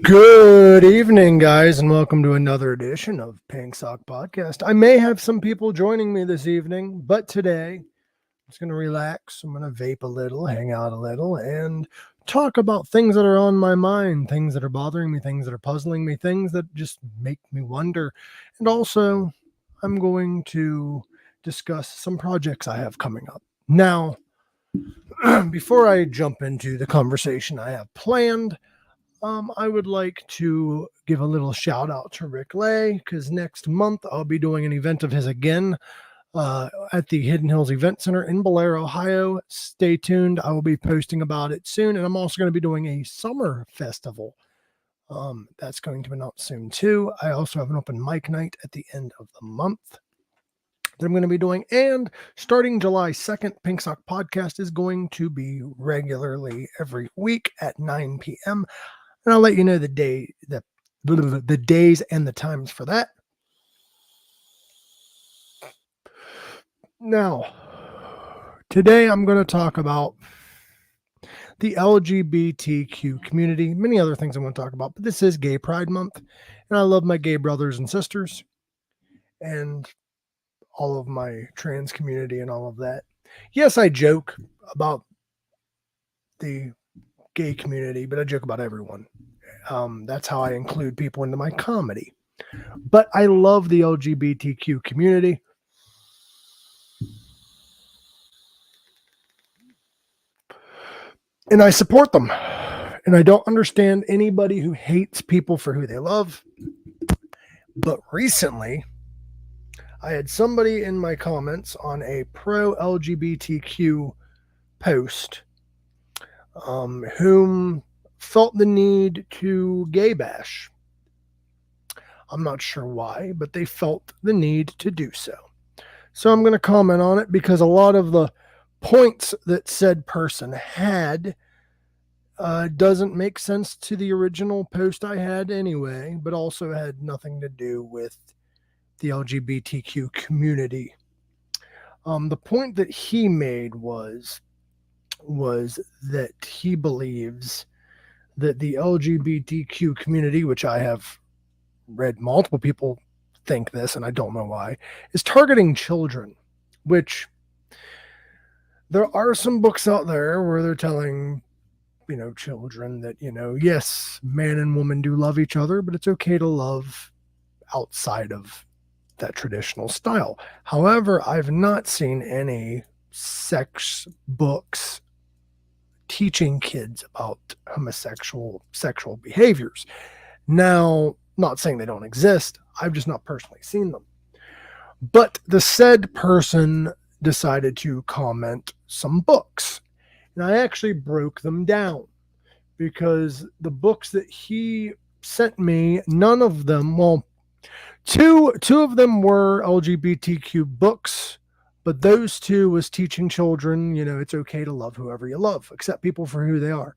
Good evening, guys, and welcome to another edition of Pink Sock Podcast. I may have some people joining me this evening, but today I'm just going to relax. I'm going to vape a little, hang out a little, and talk about things that are on my mind, things that are bothering me, things that are puzzling me, things that just make me wonder. And also, I'm going to discuss some projects I have coming up. Now, before I jump into the conversation I have planned, I would like to give a little shout out to Rick Lay because next month I'll be doing an event of his again at the Hidden Hills Event Center in Blair, Ohio. Stay tuned. I will be posting about it soon. And I'm also going to be doing a summer festival. That's going to be announced soon too. I also have an open mic night at the end of the month that I'm going to be doing. And starting July 2nd, Pink Sock Podcast is going to be regularly every week at 9 p.m. And I'll let you know the days and the times for that. Now, today I'm going to talk about the LGBTQ community, many other things I want to talk about, but this is Gay Pride Month, and I love my gay brothers and sisters and all of my trans community and all of that. Yes, I joke about the gay community, but I joke about everyone. That's how I include people into my comedy. But I love the LGBTQ community. And I support them. And I don't understand anybody who hates people for who they love. But recently, I had somebody in my comments on a pro LGBTQ post whom felt the need to gay bash. I'm not sure why, but they felt the need to do so. So I'm going to comment on it because a lot of the points that said person had doesn't make sense to the original post I had anyway, but also had nothing to do with the LGBTQ community. The point that he made was that he believes that the LGBTQ community, which I have read multiple people think this, and I don't know why, is targeting children, which there are some books out there where they're telling children that, yes, man and woman do love each other, but it's okay to love outside of that traditional style. However, I've not seen any sex books teaching kids about sexual behaviors. Now, not saying they don't exist, I've just not personally seen them. But the said person decided to comment some books. And I actually broke them down because the books that he sent me, none of them, well, two of them were LGBTQ books, but those two was teaching children, it's okay to love whoever you love, accept people for who they are.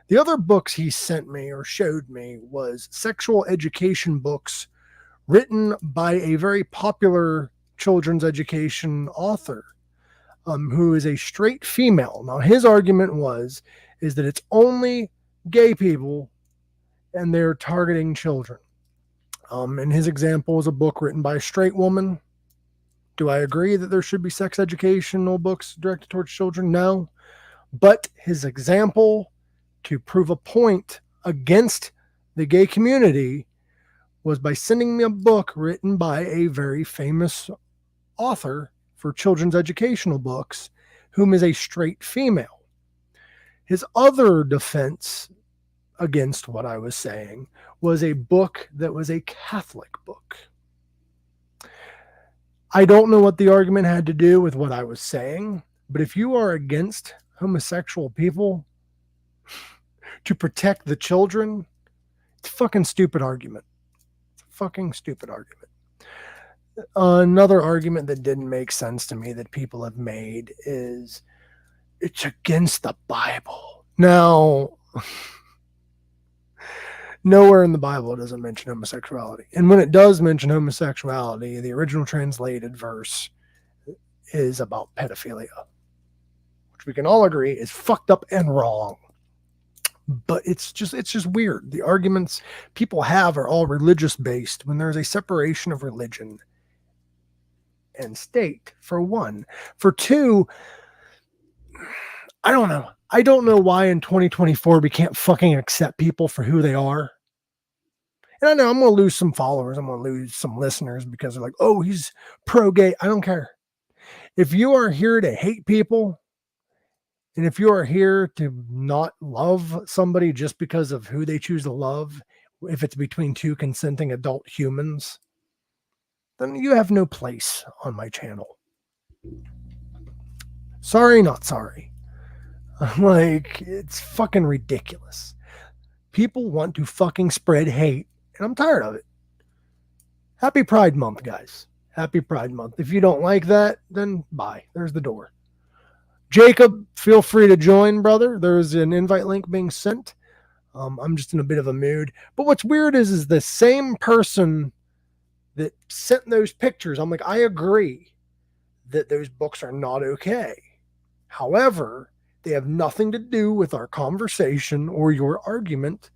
The other books he sent me or showed me was sexual education books written by a very popular children's education author. Who is a straight female. Now, his argument is that it's only gay people and they're targeting children. And his example was a book written by a straight woman. Do I agree that there should be sex educational books directed towards children? No. But his example to prove a point against the gay community was by sending me a book written by a very famous author for children's educational books, whom is a straight female. His other defense against what I was saying was a book that was a Catholic book. I don't know what the argument had to do with what I was saying, but if you are against homosexual people to protect the children, it's a fucking stupid argument. It's a fucking stupid argument. Another argument that didn't make sense to me that people have made is it's against the Bible. Now, nowhere in the Bible does it mention homosexuality. And when it does mention homosexuality, the original translated verse is about pedophilia, which we can all agree is fucked up and wrong. But it's just weird. The arguments people have are all religious based when there's a separation of religion and state, for one. For two, I don't know. I don't know why in 2024 we can't fucking accept people for who they are. And I know I'm going to lose some followers. I'm going to lose some listeners because they're like, oh, he's pro gay. I don't care. If you are here to hate people, and if you are here to not love somebody just because of who they choose to love, if it's between two consenting adult humans, then you have no place on my channel. Sorry, not sorry. Like, it's fucking ridiculous. People want to fucking spread hate, and I'm tired of it. Happy Pride Month, guys. Happy Pride Month. If you don't like that, then bye. There's the door. Jacob, feel free to join, brother. There's an invite link being sent. I'm just in a bit of a mood. But what's weird is the same person that sent those pictures, I'm like, I agree that those books are not okay. However, they have nothing to do with our conversation or your argument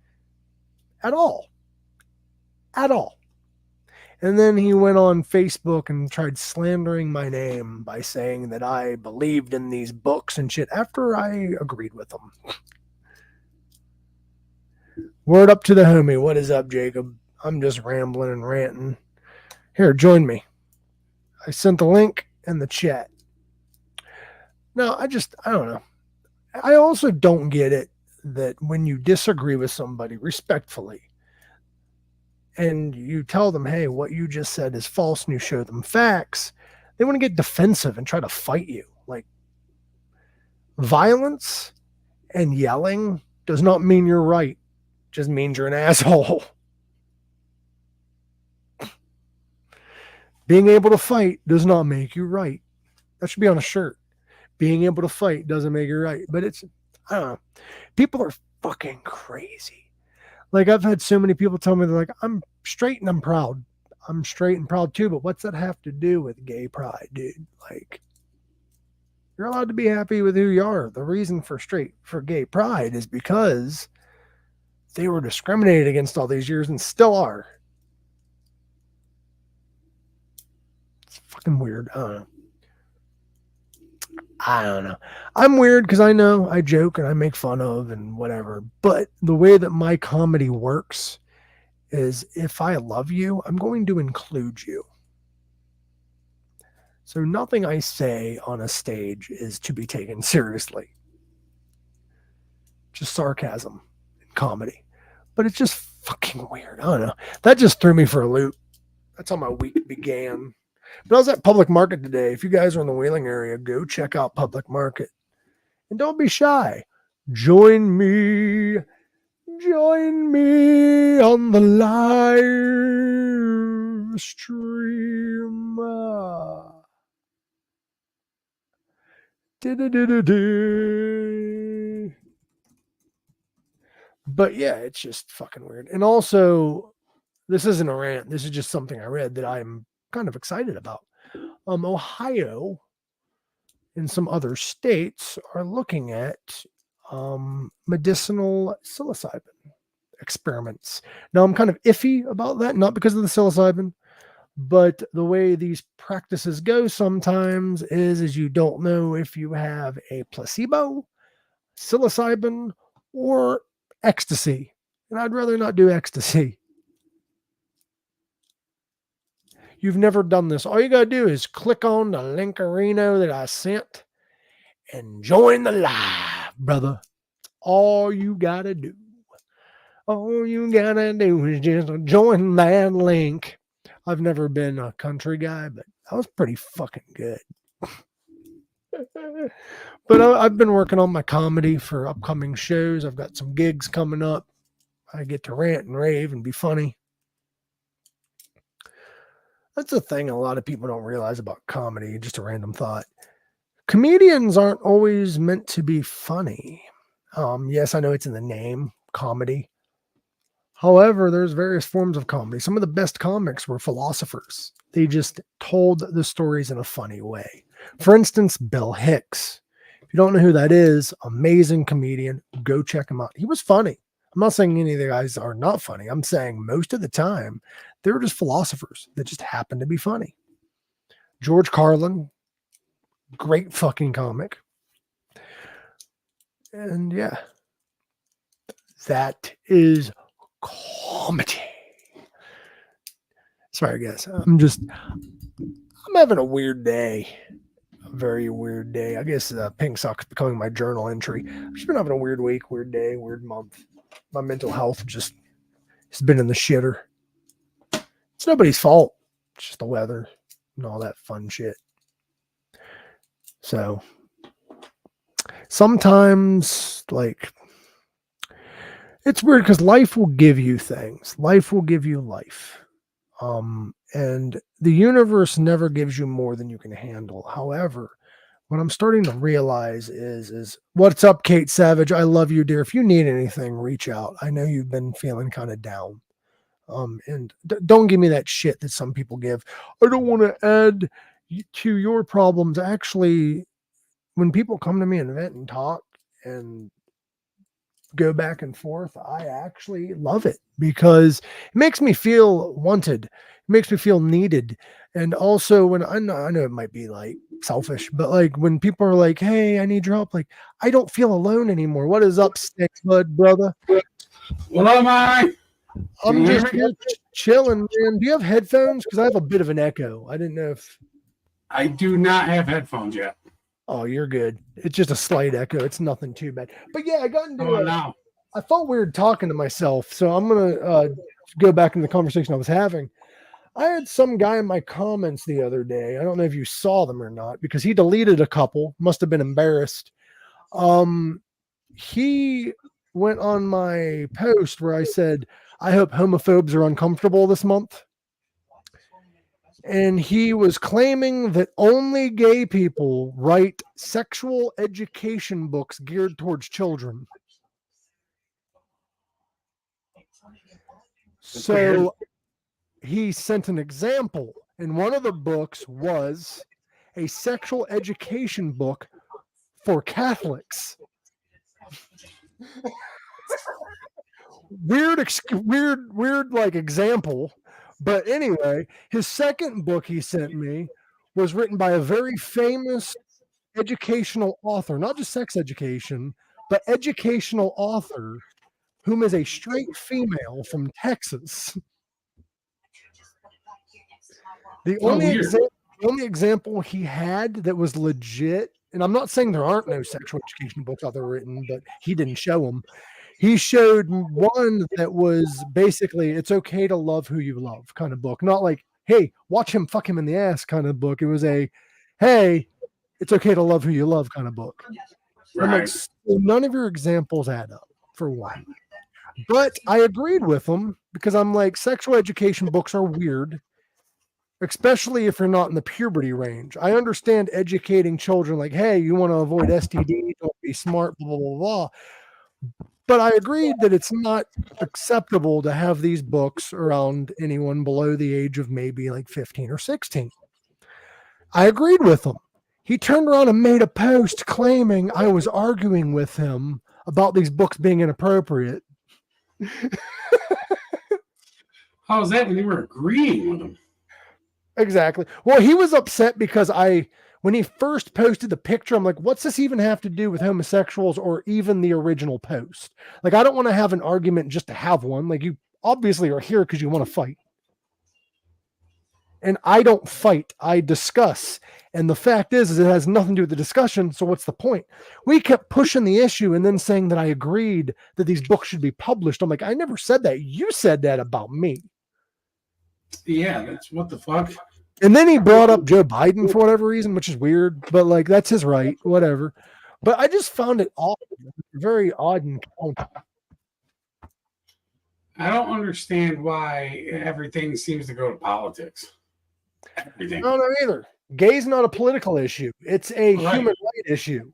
at all. At all. And then he went on Facebook and tried slandering my name by saying that I believed in these books and shit after I agreed with him. Word up to the homie. What is up, Jacob? I'm just rambling and ranting. Here, join me. I sent the link in the chat. No, I don't know. I also don't get it that when you disagree with somebody respectfully and you tell them, hey, what you just said is false, and you show them facts, they want to get defensive and try to fight you. Like, violence and yelling does not mean you're right. It just means you're an asshole. Being able to fight does not make you right. That should be on a shirt. Being able to fight doesn't make you right. But it's, I don't know. People are fucking crazy. Like, I've had so many people tell me, they're like, I'm straight and I'm proud. I'm straight and proud too, but what's that have to do with gay pride, dude? Like, you're allowed to be happy with who you are. The reason for gay pride is because they were discriminated against all these years and still are. It's fucking weird. I don't know. I'm weird because I know I joke and I make fun of and whatever. But the way that my comedy works is if I love you, I'm going to include you. So nothing I say on a stage is to be taken seriously. Just sarcasm and comedy. But it's just fucking weird. I don't know. That just threw me for a loop. That's how my week began. But I was at Public Market today. If you guys are in the Wheeling area, go check out Public Market. And don't be shy. Join me on the live stream. But yeah, it's just fucking weird. And also, this isn't a rant. This is just something I read that I'm kind of excited about. Ohio and some other states are looking at medicinal psilocybin experiments. Now, I'm kind of iffy about that, not because of the psilocybin, but the way these practices go sometimes is you don't know if you have a placebo, psilocybin, or ecstasy. And I'd rather not do ecstasy. You've never done this. All you got to do is click on the linkerino that I sent and join the live, brother. All you got to do. All you got to do is just join that link. I've never been a country guy, but that was pretty fucking good. But I've been working on my comedy for upcoming shows. I've got some gigs coming up. I get to rant and rave and be funny. That's the thing a lot of people don't realize about comedy. Just a random thought. Comedians aren't always meant to be funny. Yes, I know it's in the name, comedy. However, there's various forms of comedy. Some of the best comics were philosophers. They just told the stories in a funny way. For instance, Bill Hicks. If you don't know who that is, amazing comedian. Go check him out. He was funny. I'm not saying any of the guys are not funny. I'm saying most of the time, they were just philosophers that just happened to be funny. George Carlin, great fucking comic. And yeah, that is comedy. Sorry, guys. I'm having a weird day. A very weird day. I guess Pink Sock's becoming my journal entry. I've just been having a weird week, weird day, weird month. My mental health just has been in the shitter. It's nobody's fault. It's just the weather and all that fun shit. So sometimes, like, it's weird because life will give you things. Life will give you life. And the universe never gives you more than you can handle. However, what I'm starting to realize is what's up, Kate Savage? I love you, dear. If you need anything, reach out. I know you've been feeling kind of down. And don't give me that shit that some people give. I don't want to add to your problems. Actually, when people come to me and vent and talk and go back and forth, I actually love it because it makes me feel wanted. It makes me feel needed. And also when I know it might be like selfish, but like when people are like, hey, I need your help, like I don't feel alone anymore. What is up, Sticks Bud, brother? What am I? I'm just here chilling, man. Do you have headphones? Because I have a bit of an echo. I didn't know if I do not have headphones yet. Oh, you're good. It's just a slight echo. It's nothing too bad. But yeah, I got into now. I felt weird talking to myself, so I'm gonna go back into the conversation I was having. I had some guy in my comments the other day. I don't know if you saw them or not because he deleted a couple. Must have been embarrassed. He went on my post where I said, "I hope homophobes are uncomfortable this month." And he was claiming that only gay people write sexual education books geared towards children. So he sent an example, and one of the books was a sexual education book for Catholics. weird like example. But anyway, his second book he sent me was written by a very famous educational author, not just sex education, but educational author, whom is a straight female from Texas. The only example he had that was legit, and I'm not saying there aren't no sexual education books out there written, but he didn't show them. He showed one that was basically, it's okay to love who you love kind of book. Not like, hey, watch him fuck him in the ass kind of book. It was a, hey, it's okay to love who you love kind of book. Right. I'm like, so none of your examples add up, for one. But I agreed with him because I'm like, sexual education books are weird, especially if you're not in the puberty range. I understand educating children like, hey, you want to avoid STD, don't be smart, blah, blah, blah, blah. But I agreed that it's not acceptable to have these books around anyone below the age of maybe like 15 or 16. I agreed with him. He turned around and made a post claiming I was arguing with him about these books being inappropriate. How is that when you were agreeing with him? Exactly. Well, he was upset because when he first posted the picture, I'm like, what's this even have to do with homosexuals or even the original post? Like, I don't want to have an argument just to have one. Like, you obviously are here because you want to fight. And I don't fight, I discuss. And the fact is it has nothing to do with the discussion. So what's the point? We kept pushing the issue and then saying that I agreed that these books should be published. I'm like, I never said that. You said that about me. Yeah, that's what the fuck. And then he brought up Joe Biden for whatever reason, which is weird, but like, that's his right, whatever. But I just found it odd, very odd and counter. I don't understand why everything seems to go to politics. Everything. I don't know either. Gay's not a political issue. It's a human right issue.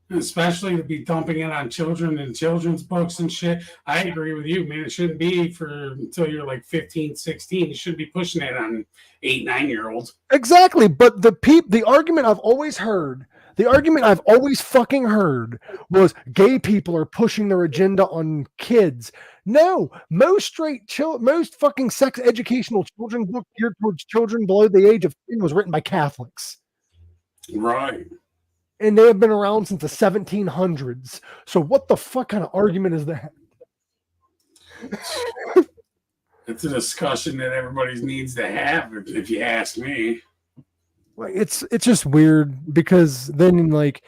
Especially to be dumping it on children and children's books and shit. I agree with you, man. It shouldn't be until you're like 15, 16. You shouldn't be pushing it on 8, 9-year-olds. Exactly. But the argument I've always heard The argument I've always fucking heard was gay people are pushing their agenda on kids. No, most most fucking sex educational children's book geared towards children below the age of 10 was written by Catholics. Right. And they have been around since the 1700s. So what the fuck kind of argument is that? It's a discussion that everybody needs to have, if you ask me. Like it's just weird because then like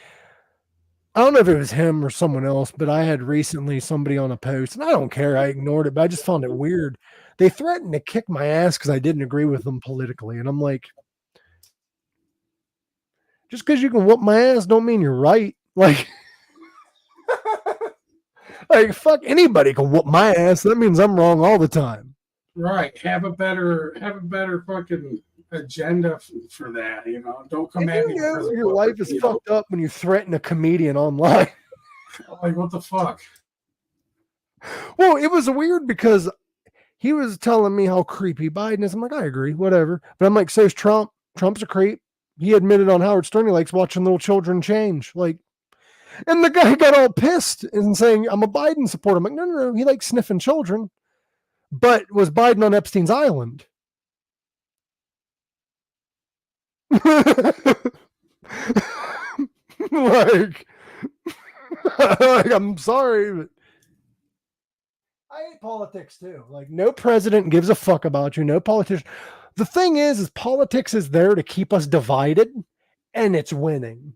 I don't know if it was him or someone else, but I had recently somebody on a post, and I don't care. I ignored it, but I just found it weird. They threatened to kick my ass because I didn't agree with them politically, and I'm like, just because you can whoop my ass don't mean you're right. Like, like fuck anybody can whoop my ass. That means I'm wrong all the time. Right. Have a better fucking agenda for that. You know, don't come at me. Your life is fucked up when you threaten a comedian online. Like, what the fuck? Well, it was weird because he was telling me how creepy Biden is. I'm like, I agree, whatever. But I'm like, so's Trump. Trump's a creep. He admitted on Howard Stern he likes watching little children change. Like, and the guy got all pissed and saying, I'm a Biden supporter. I'm like, no. He likes sniffing children. But was Biden on Epstein's island? like, I'm sorry, but I hate politics too. Like, no president gives a fuck about you. No politician. The thing is politics is there to keep us divided, and it's winning.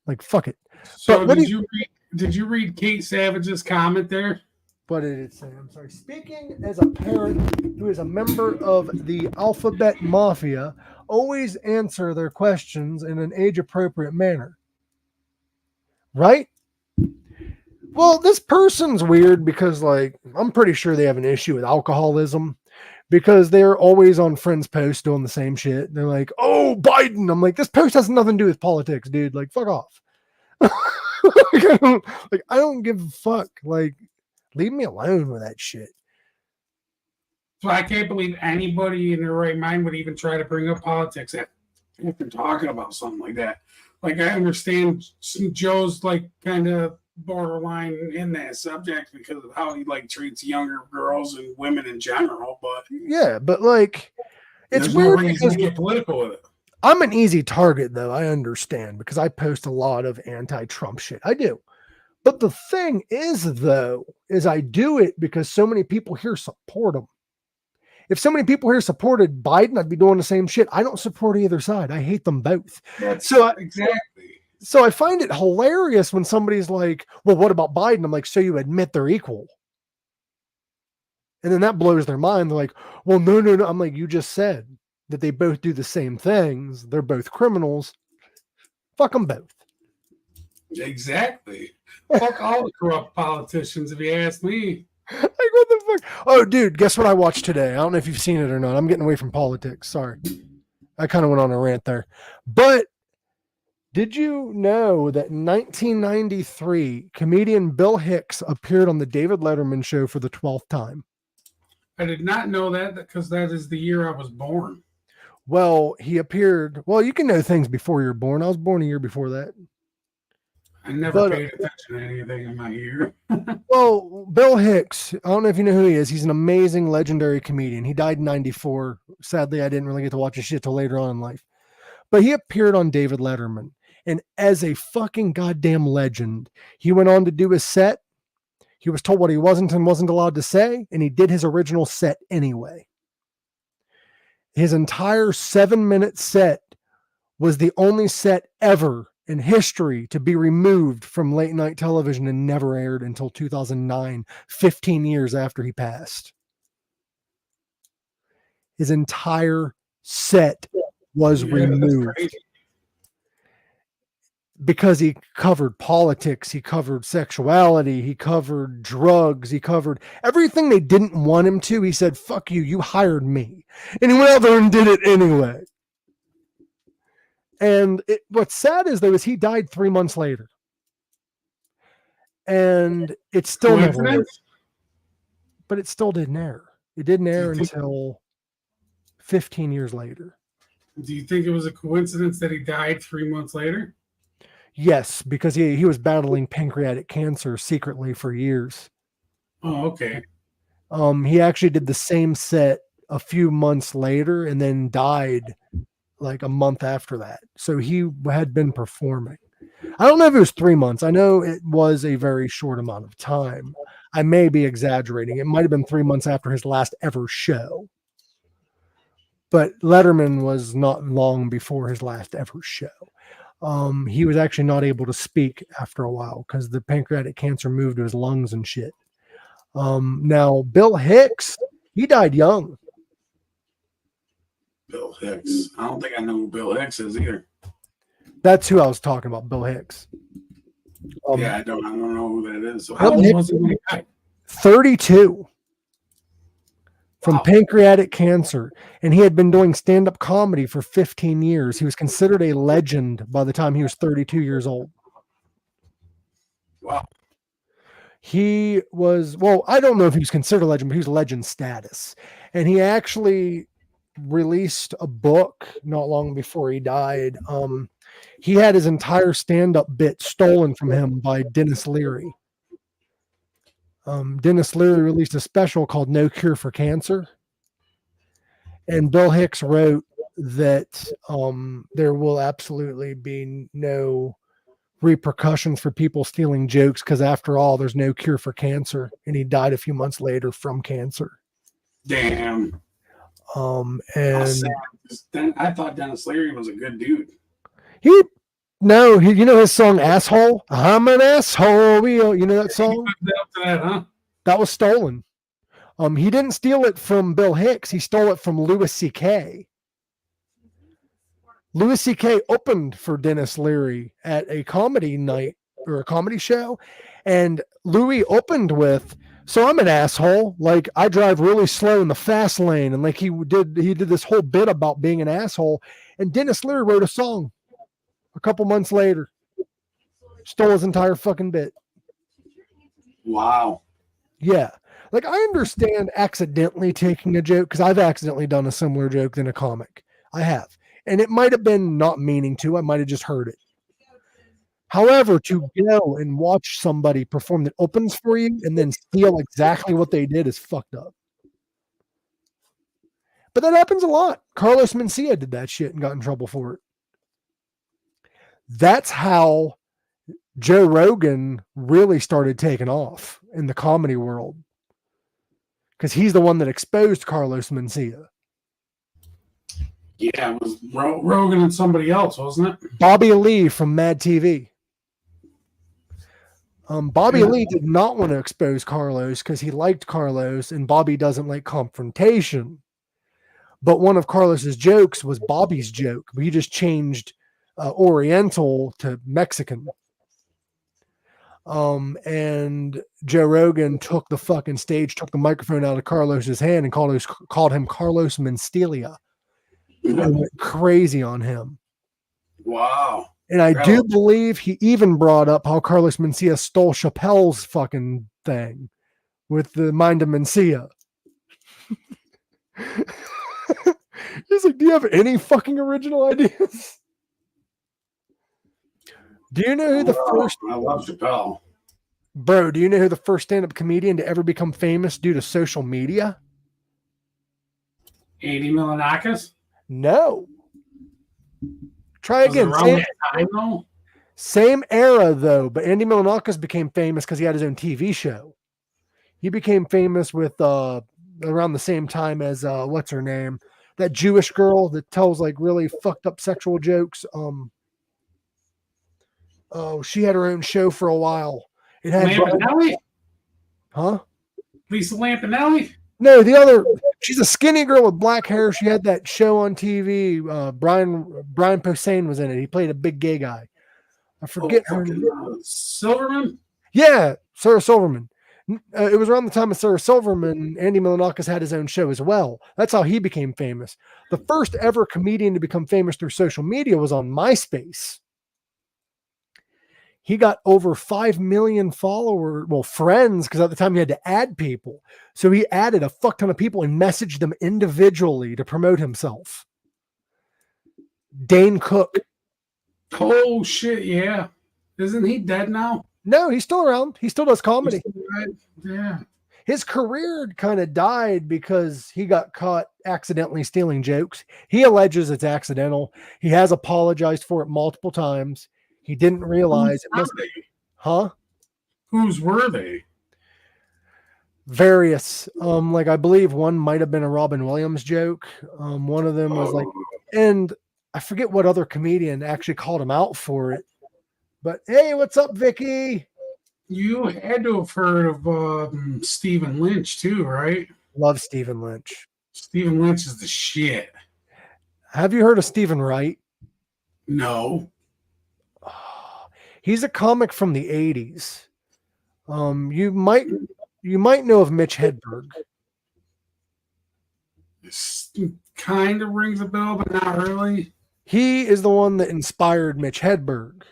Like, fuck it. So but did you read Kate Savage's comment there? What did it say? I'm sorry. Speaking as a parent who is a member of the alphabet mafia, always answer their questions in an age-appropriate manner. Right? Well, this person's weird because, like, I'm pretty sure they have an issue with alcoholism because they're always on friends' posts doing the same shit. They're like, oh, Biden. I'm like, this post has nothing to do with politics, dude. Like, fuck off. I don't give a fuck. Like, leave me alone with that shit. So I can't believe anybody in their right mind would even try to bring up politics if they're talking about something like that. Like, I understand Joe's, like, kind of borderline in that subject because of how he, like, treats younger girls and women in general, but yeah, but like it's weird because to get political with it. I'm an easy target though, I understand, because I post a lot of anti-Trump shit. I do. But the thing is though, is I do it because so many people here support him. If so many people here supported Biden, I'd be doing the same shit. I don't support either side. I hate them both. Exactly. So I find it hilarious when somebody's like, well, what about Biden? I'm like, so you admit they're equal. And then that blows their mind. They're like, well, no. I'm like, you just said that they both do the same things. They're both criminals. Fuck them both. Exactly. Fuck all the corrupt politicians, if you ask me. Like, what the fuck? Oh, dude, guess what I watched today? I don't know if you've seen it or not. I'm getting away from politics. Sorry. I kind of went on a rant there. But did you know that in 1993, comedian Bill Hicks appeared on the David Letterman show for the 12th time? I did not know that because that is the year I was born. Well, he appeared. Well, you can know things before you're born. I was born a year before that. I never paid attention to anything in my year. Well, Bill Hicks, I don't know if you know who he is. He's an amazing, legendary comedian. He died in 94. Sadly, I didn't really get to watch his shit till later on in life. But he appeared on David Letterman. And as a fucking goddamn legend, he went on to do his set. He was told what he wasn't and wasn't allowed to say, and he did his original set anyway. His entire 7-minute set was the only set ever in history to be removed from late night television and never aired until 2009, 15 years after he passed. His entire set was removed because he covered politics, he covered sexuality, he covered drugs, he covered everything they didn't want him to. He said, fuck you, you hired me. And he went out there and did it anyway. And what's sad is, though, is he died 3 months later. And it still never aired. But it still didn't air. It didn't air until 15 years later. Do you think it was a coincidence that he died 3 months later? Yes, because he was battling pancreatic cancer secretly for years. Oh, okay. He actually did the same set a few months later and then died like a month after that. So he had been performing. I don't know if it was 3 months. I know it was a very short amount of time. I may be exaggerating. It might have been 3 months after his last ever show. But Letterman was not long before his last ever show. He was actually not able to speak after a while because the pancreatic cancer moved to his lungs and shit. Now, Bill Hicks, he died young. Bill Hicks. I don't think I know who Bill Hicks is either. That's who I was talking about, Bill Hicks. Yeah, I don't know who that is. So Bill how old Hicks, was he when he died? 32 from Wow. pancreatic cancer. And he had been doing stand-up comedy for 15 years. He was considered a legend by the time he was 32 years old. Wow. He was, well, I don't know if he was considered a legend, but he was legend status. And he actually released a book not long before he died. He had his entire stand-up bit stolen from him by Dennis Leary. Dennis Leary released a special called No Cure for Cancer. And Bill Hicks wrote that there will absolutely be no repercussions for people stealing jokes because after all, there's no cure for cancer. And he died a few months later from cancer. Damn. And I thought Dennis Leary was a good dude. you know his song Asshole? I'm an asshole. You know that song? That was stolen. He didn't steal it from Bill Hicks. He stole it from Louis C.K. Louis C.K. opened for Dennis Leary at a comedy night or a comedy show. And Louis opened with, so I'm an asshole. Like I drive really slow in the fast lane. And like he did this whole bit about being an asshole. And Dennis Leary wrote a song a couple months later. Stole his entire fucking bit. Wow. Yeah. Like I understand accidentally taking a joke because I've accidentally done a similar joke in a comic. I have. And it might have been not meaning to. I might have just heard it. However, to go and watch somebody perform that opens for you and then steal exactly what they did is fucked up. But that happens a lot. Carlos Mencia did that shit and got in trouble for it. That's how Joe Rogan really started taking off in the comedy world. Because he's the one that exposed Carlos Mencia. Yeah, it was Rogan and somebody else, wasn't it? Bobby Lee from Mad TV. Bobby Lee did not want to expose Carlos because he liked Carlos and Bobby doesn't like confrontation. But one of Carlos's jokes was Bobby's joke. He just changed Oriental to Mexican. And Joe Rogan took the fucking stage, took the microphone out of Carlos's hand and called him Carlos Mencia. And went crazy on him. Wow. And I do believe he even brought up how Carlos Mencia stole Chappelle's fucking thing with the Mind of Mencia. He's like, do you have any fucking original ideas? Do you know who the first... I love Chappelle. Bro, do you know who the first stand-up comedian to ever become famous due to social media? Andy Milonakis? No. Try again. Same era, though, but Andy Milonakis became famous because he had his own TV show. He became famous with around the same time as what's her name? That Jewish girl that tells like really fucked up sexual jokes. She had her own show for a while. It had Lampanelli? Huh? Lisa Lampanelli? No, the other. She's a skinny girl with black hair. She had that show on TV. Brian Posehn was in it. He played a big gay guy. I forget her name. Silverman? Yeah, Sarah Silverman. It was around the time of Sarah Silverman. Andy Milonakis had his own show as well. That's how he became famous. The first ever comedian to become famous through social media was on MySpace. He got over 5 million friends, because at the time he had to add people. So he added a fuck ton of people and messaged them individually to promote himself. Dane Cook. Oh shit, yeah. Isn't he dead now? No, he's still around. He still does comedy. Yeah. His career kind of died because he got caught accidentally stealing jokes. He alleges it's accidental. He has apologized for it multiple times. He didn't realize it was. Huh? Whose were they? Various. Like I believe one might have been a Robin Williams joke. One of them was like, and I forget what other comedian actually called him out for it. But hey, what's up, Vicky? You had to have heard of Stephen Lynch too, right? Love Stephen Lynch. Stephen Lynch is the shit. Have you heard of Stephen Wright? No. He's a comic from the 80s. You might know of Mitch Hedberg. This kind of rings a bell, but not really. He is the one that inspired Mitch Hedberg.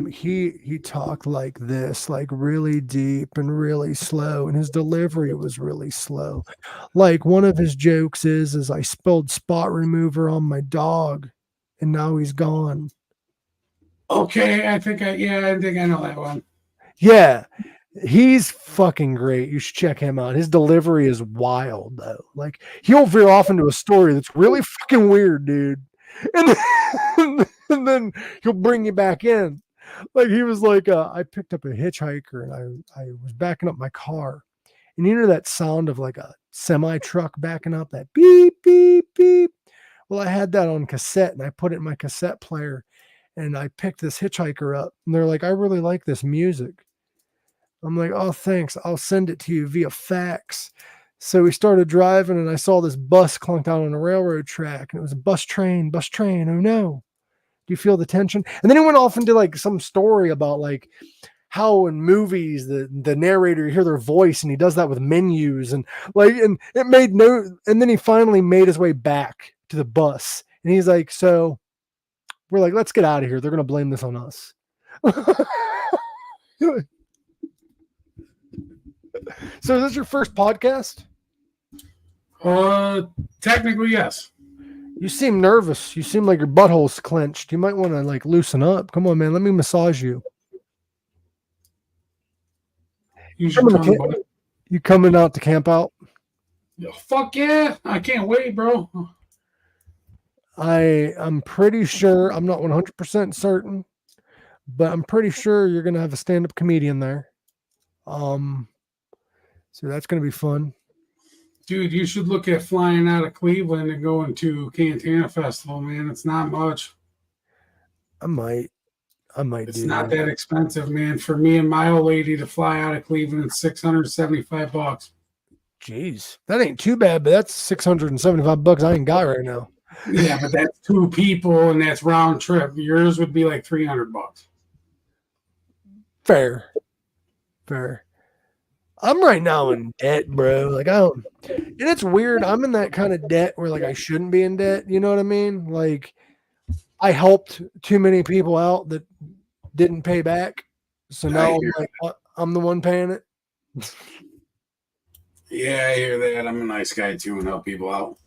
He talked like this, like really deep and really slow, and his delivery was really slow. Like one of his jokes is I spilled spot remover on my dog, and now he's gone. Okay, I think I know that one. Yeah, he's fucking great. You should check him out. His delivery is wild though. Like he'll veer off into a story that's really fucking weird, dude. And then he'll bring you back in. Like he was like, I picked up a hitchhiker and I was backing up my car. And you know that sound of like a semi truck backing up, that beep, beep, beep. Well, I had that on cassette and I put it in my cassette player and I picked this hitchhiker up and they're like, I really like this music. I'm like, oh, thanks. I'll send it to you via fax. So we started driving and I saw this bus clunked out on a railroad track and it was a bus train. Oh no. Do you feel the tension? And then he went off into like some story about like how in movies the narrator, you hear their voice and he does that with menus and like, and it made no, and then he finally made his way back to the bus and he's like, so we're like, let's get out of here. They're going to blame this on us. So is this your first podcast? Technically, yes. You seem nervous. You seem like your butthole's clenched. You might want to like loosen up. Come on, man. Let me massage you. You coming out to camp out? Fuck yeah. I can't wait, bro. I'm pretty sure, I'm not 100% certain, but I'm pretty sure you're going to have a stand-up comedian there. So that's going to be fun. Dude, you should look at flying out of Cleveland and going to Cantana Festival, man. It's not much. I might. It's not that expensive, man. For me and my old lady to fly out of Cleveland, it's $675. Jeez, that ain't too bad, but that's $675 I ain't got right now. Yeah, but that's two people and that's round trip. Yours would be like $300. Fair. I'm right now in debt, bro. Like and it's weird. I'm in that kind of debt where like I shouldn't be in debt. You know what I mean? Like I helped too many people out that didn't pay back. So now I'm the one paying it. Yeah, I hear that. I'm a nice guy too and help people out.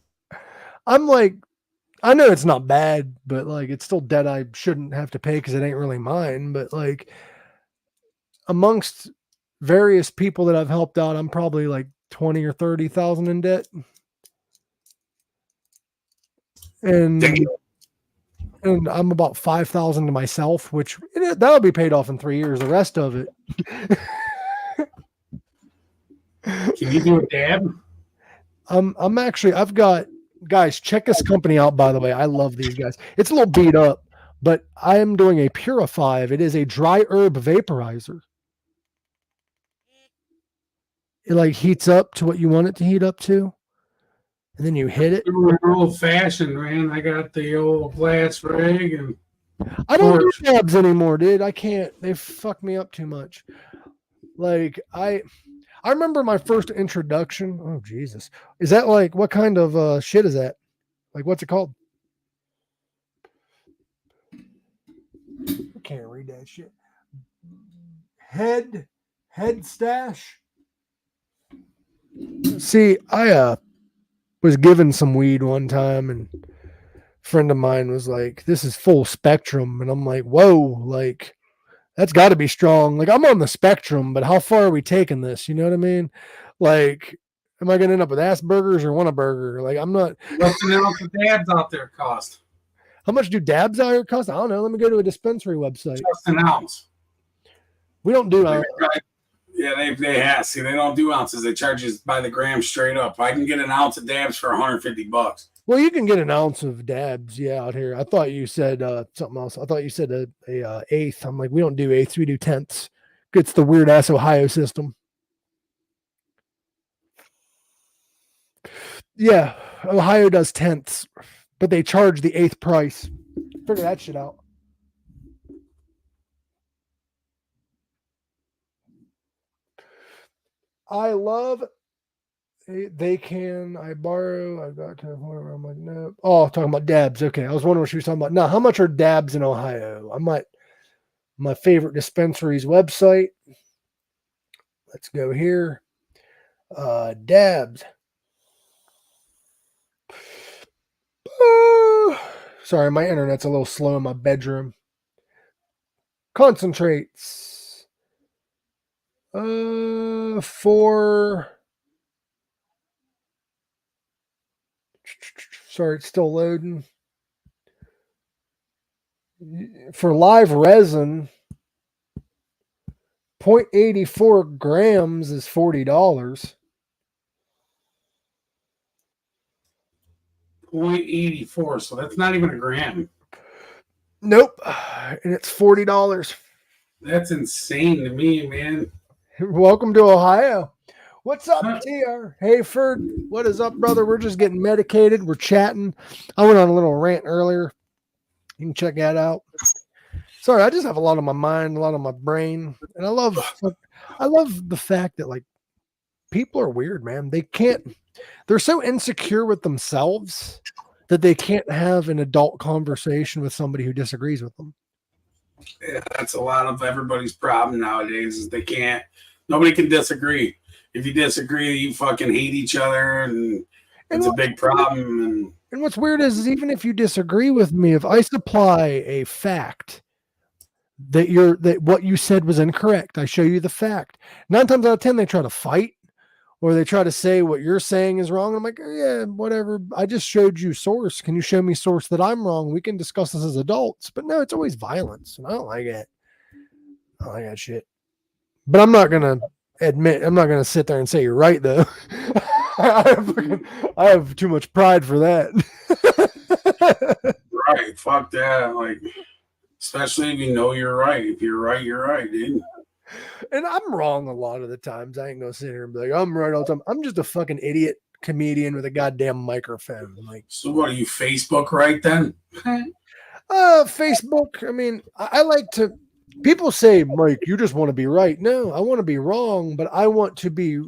I'm like, I know it's not bad, but like it's still debt I shouldn't have to pay because it ain't really mine. But like amongst various people that I've helped out, I'm probably like 20 or 30,000 in debt. And I'm about 5,000 to myself, which that'll be paid off in 3 years. The rest of it. Can you do a dab? I've got guys, check this company out, by the way. I love these guys. It's a little beat up, but I am doing a Purify. It is a dry herb vaporizer. It like heats up to what you want it to heat up to. And then you hit it. Old fashioned, man. I got the old glass rig and I don't do dabs anymore, dude. I can't. They fuck me up too much. Like I remember my first introduction. Oh Jesus. Is that like what kind of shit is that? Like what's it called? I can't read that shit. Head stash. See, I was given some weed one time and friend of mine was like, "This is full spectrum," and I'm like, "Whoa, like that's got to be strong." Like I'm on the spectrum, but how far are we taking this? You know what I mean? Like, am I gonna end up with Asperger's or want a burger? Like I'm not. What's an ounce of dabs out there cost? How much do dabs out here cost? I don't know. Let me go to a dispensary website. Just an ounce. We don't do. Yeah, they have. See, they don't do ounces. They charge you by the gram straight up. I can get an ounce of dabs for $150. Well, you can get an ounce of dabs, yeah, out here. I thought you said something else. I thought you said a eighth. I'm like, we don't do eighths, we do tenths. It's the weird ass Ohio system. Yeah, Ohio does tenths, but they charge the eighth price. Figure that shit out. I love they can I borrow. I got to I'm like, no. Oh, talking about dabs. Okay. I was wondering what she was talking about. Now, how much are dabs in Ohio? I might my favorite dispensary's website. Let's go here. Dabs. Sorry, my internet's a little slow in my bedroom. Concentrates. For sorry, it's still loading. For live resin, 0.84 grams is $40. 0.84, so that's not even a gram. Nope. And it's $40. That's insane to me, man. Welcome to Ohio. What's up, TR? Hayford? What is up, brother? We're just getting medicated. We're chatting. I went on a little rant earlier. You can check that out. Sorry, I just have a lot on my mind, a lot on my brain. And I love the fact that like people are weird, man. They're so insecure with themselves that they can't have an adult conversation with somebody who disagrees with them. Yeah, that's a lot of everybody's problem nowadays is nobody can disagree. If you disagree, you fucking hate each other and it's a big problem. And what's weird is even if you disagree with me, if I supply a fact that what you said was incorrect, I show you the fact. 9 times out of 10, they try to fight or they try to say what you're saying is wrong. I'm like, oh, yeah, whatever. I just showed you source. Can you show me source that I'm wrong? We can discuss this as adults. But no, it's always violence. And I don't like it. I don't like that shit. But I'm not going to sit there and say you're right, though. I have too much pride for that. Right. Fuck that. Like, especially if you know you're right. If you're right, you're right, dude. And I'm wrong a lot of the times. I ain't gonna sit here and be like, I'm right all the time. I'm just a fucking idiot comedian with a goddamn microphone. Like, so what are you, Facebook right then? Facebook. I mean, I like to. People say, Mike, you just want to be right. No, I want to be wrong, but I want to be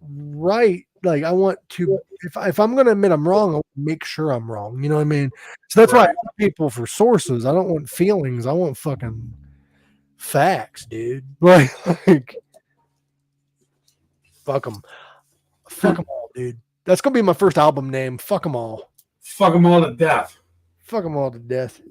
right. Like, I want to. If I'm gonna admit I'm wrong, I want to make sure I'm wrong. You know what I mean? So that's why I ask people for sources. I don't want feelings. I want fucking facts, dude. Like fuck them all, dude. That's gonna be my first album name. Fuck them all. Fuck them all to death. Fuck them all to death.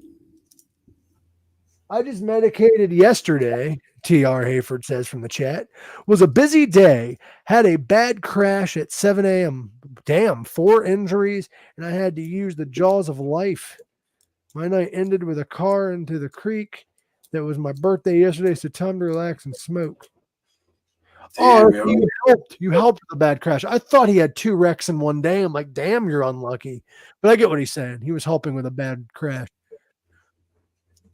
I just medicated yesterday. TR Hayford says from the chat, was a busy day, had a bad crash at 7 a.m. Damn, 4 injuries, and I had to use the jaws of life. My night ended with a car into the creek. That was my birthday yesterday, so time to relax and smoke. Damn, you helped with the bad crash. I thought he had 2 wrecks in one day. I'm like, damn, you're unlucky. But I get what he's saying. He was helping with a bad crash.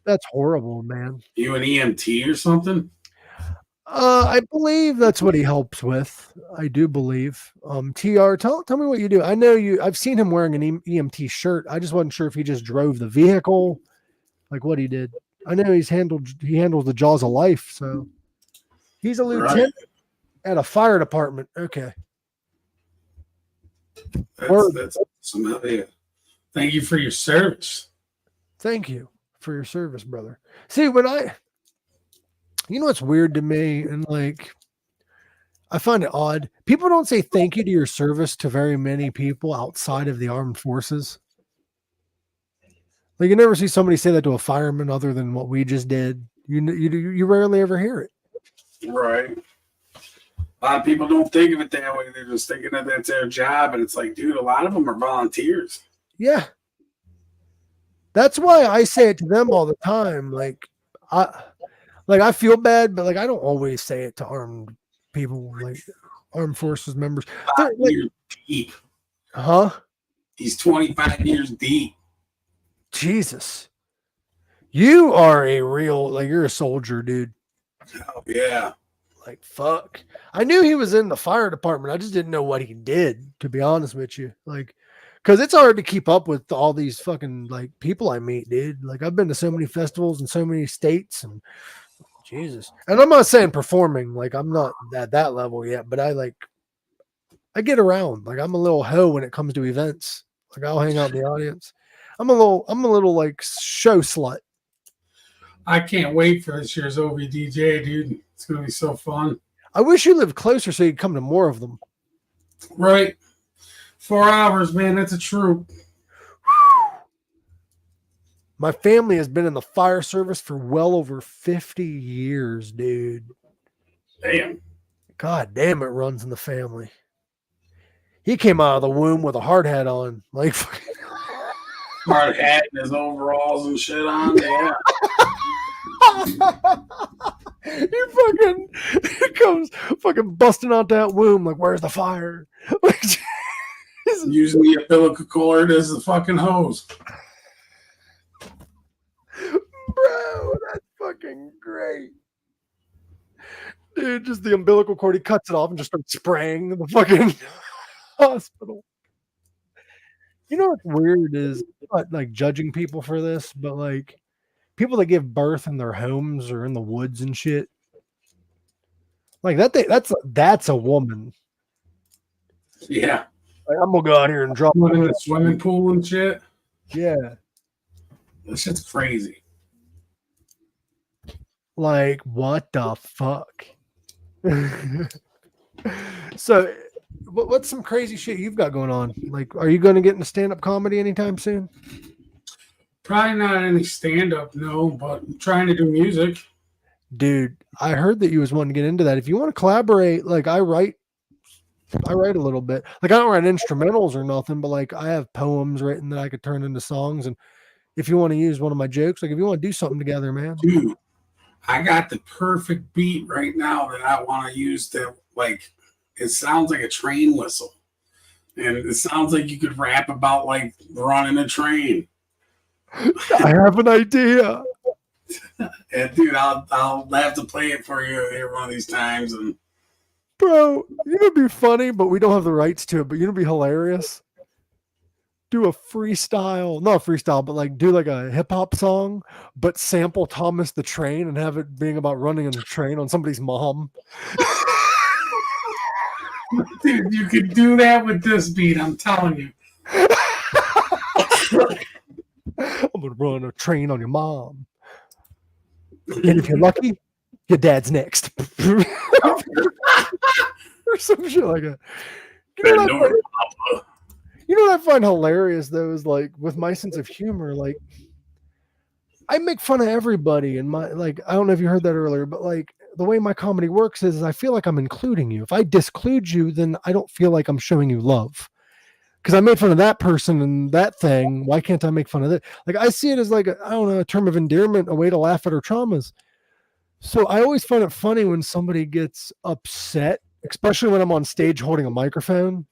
That's horrible, man. You an EMT or something? I believe that's what he helps with. I do believe. TR, tell me what you do. I know you. I've seen him wearing an EMT shirt. I just wasn't sure if he just drove the vehicle, like what he did. I know he handles the jaws of life. So he's a lieutenant at a fire department. Okay. That's awesome. Thank you for your service. Thank you for your service, brother. See, you know what's weird to me, and like I find it odd. People don't say thank you to your service to very many people outside of the armed forces. Like you never see somebody say that to a fireman other than what we just did. You rarely ever hear it. Right. A lot of people don't think of it that way. They're just thinking that that's their job, and it's like, dude, a lot of them are volunteers. Yeah. That's why I say it to them all the time. I feel bad, but like I don't always say it to armed people, like armed forces members. They're like, Years deep. huh? He's 25 years deep. Jesus. You are a real, like, you're a soldier, dude. Oh, yeah. Like, fuck. I knew he was in the fire department. I just didn't know what he did, to be honest with you. Like, because it's hard to keep up with all these fucking, like, people I meet, dude. Like, I've been to so many festivals in so many states, and Jesus. And I'm not saying performing, like, I'm not at that level yet, but I get around. Like, I'm a little hoe when it comes to events. Like, I'll hang out in the audience. I'm a little, like, show slut. I can't wait for this year's OVDJ, dude. It's going to be so fun. I wish you lived closer so you'd come to more of them. Right. 4 hours, man. That's a troop. My family has been in the fire service for well over 50 years, dude. Damn. God damn, it runs in the family. He came out of the womb with a hard hat on. Like, Hard hat and his overalls and shit on. Yeah. he comes fucking busting out that womb like, where's the fire? Using the umbilical cord as the fucking hose. Bro, that's fucking great. Dude, just the umbilical cord, he cuts it off and just starts spraying the fucking hospital. You know what's weird is, I'm not like judging people for this, but like people that give birth in their homes or in the woods and shit. Like that's a woman. Yeah. Like, I'm gonna go out here and drop one in the swimming pool and shit. Yeah. That shit's crazy. Like, what the fuck? So what's some crazy shit you've got going on? Like, are you going to get into stand-up comedy anytime soon? Probably not any stand-up, no, but I'm trying to do music. Dude, I heard that you was wanting to get into that. If you want to collaborate, like I write a little bit. Like I don't write instrumentals or nothing, but like I have poems written that I could turn into songs. And if you want to use one of my jokes, like if you want to do something together, man. Dude, I got the perfect beat right now that I want to use that, like, it sounds like a train whistle. And it sounds like you could rap about, like, running a train. I have an idea. And, dude, I'll have to play it for you here one of these times. And bro, you know, it'd be funny, but we don't have the rights to it. But you know, it'd be hilarious. Do a freestyle, not a freestyle, but like do like a hip hop song, but sample Thomas the Train and have it being about running in a train on somebody's mom. Dude, you could do that with this beat, I'm telling you. I'm gonna run a train on your mom. And if you're lucky, your dad's next. Or some shit like that. You know what I find hilarious though is like with my sense of humor, like I make fun of everybody and my like I don't know if you heard that earlier, but like the way my comedy works is I feel like I'm including you. If I disclude you, then I don't feel like I'm showing you love. Because I made fun of that person and that thing. Why can't I make fun of that? Like I see it as like I don't know, a term of endearment, a way to laugh at her traumas. So I always find it funny when somebody gets upset, especially when I'm on stage holding a microphone.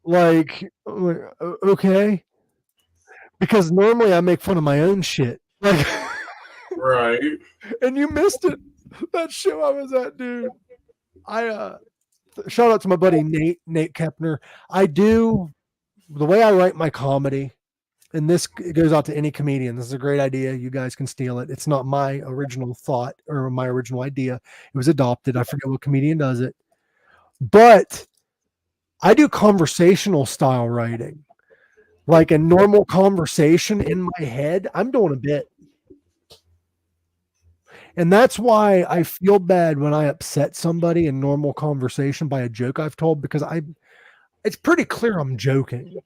Like, okay, because normally I make fun of my own shit. Like, right. And you missed it. That show I was at, dude. I shout out to my buddy Nate Kepner. I do the way I write my comedy, and this goes out to any comedian. This is a great idea. You guys can steal it. It's not my original thought or my original idea. It was adopted. I forget what comedian does it, but I do conversational style writing. Like a normal conversation in my head, I'm doing a bit. And that's why I feel bad when I upset somebody in normal conversation by a joke I've told, because it's pretty clear I'm joking.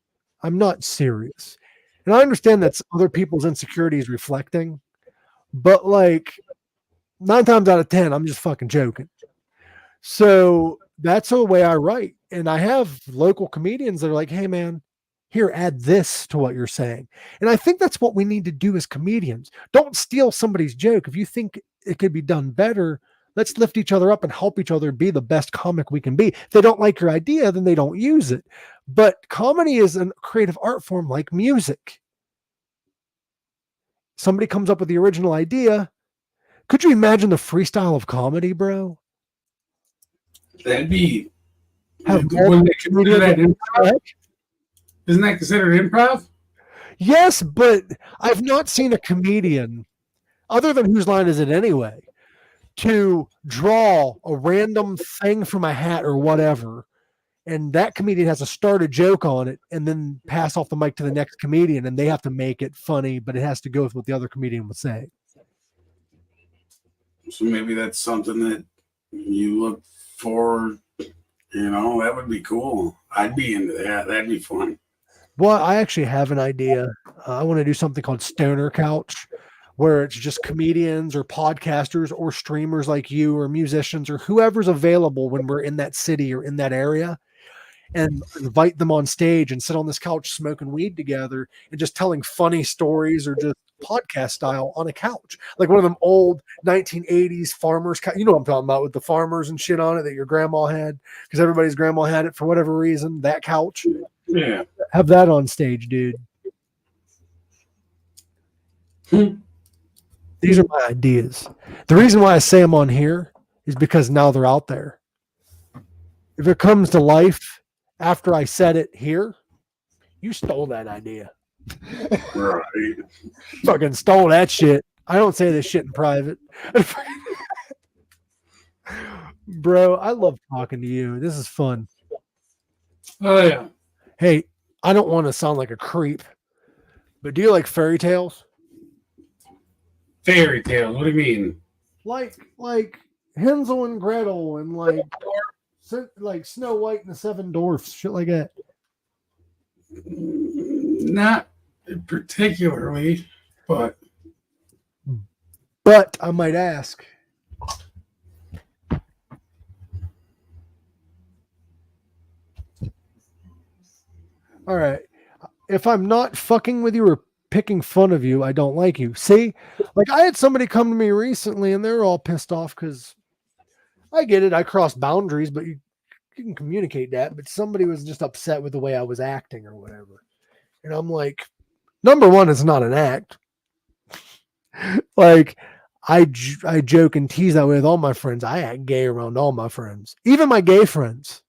I'm not serious. And I understand that's other people's insecurities reflecting, but like 9 times out of 10, I'm just fucking joking. So that's the way I write. And I have local comedians that are like, hey, man, here, add this to what you're saying. And I think that's what we need to do as comedians. Don't steal somebody's joke. If you think it could be done better, let's lift each other up and help each other be the best comic we can be. If they don't like your idea, then they don't use it. But comedy is a creative art form like music. Somebody comes up with the original idea. Could you imagine the freestyle of comedy, bro? That'd be. Have Wouldn't they consider that comedians- improv? Isn't that considered improv? Yes, but I've not seen a comedian, other than whose line is it anyway, to draw a random thing from a hat or whatever, and that comedian has to start a joke on it and then pass off the mic to the next comedian, and they have to make it funny, but it has to go with what the other comedian was saying. So maybe that's something that you look for. You know, that would be cool. I'd be into that. That'd be fun. Well, I actually have an idea. I want to do something called Stoner Couch, where it's just comedians or podcasters or streamers like you or musicians or whoever's available when we're in that city or in that area, and invite them on stage and sit on this couch smoking weed together and just telling funny stories or just podcast style on a couch, like one of them old 1980s farmers. You know what I'm talking about, with the farmers and shit on it that your grandma had, because everybody's grandma had it for whatever reason. That couch. Yeah. Have that on stage, dude. These are my ideas. The reason why I say them on here is because now they're out there. If it comes to life after I said it here, you stole that idea. Right. Fucking stole that shit. I don't say this shit in private. Bro, I love talking to you. This is fun. Oh, yeah. Hey, I don't want to sound like a creep, but do you like fairy tales? Fairy tales. What do you mean? Like Hansel and Gretel and like Snow White and the Seven Dwarfs, shit like that. Not particularly, but I might ask. All right. If I'm not fucking with you or picking fun of you, I don't like you. See? Like, I had somebody come to me recently and they're all pissed off because I get it. I cross boundaries, but you can communicate that. But somebody was just upset with the way I was acting or whatever. And I'm like, number one, it's not an act. Like, I joke and tease that way with all my friends. I act gay around all my friends, even my gay friends.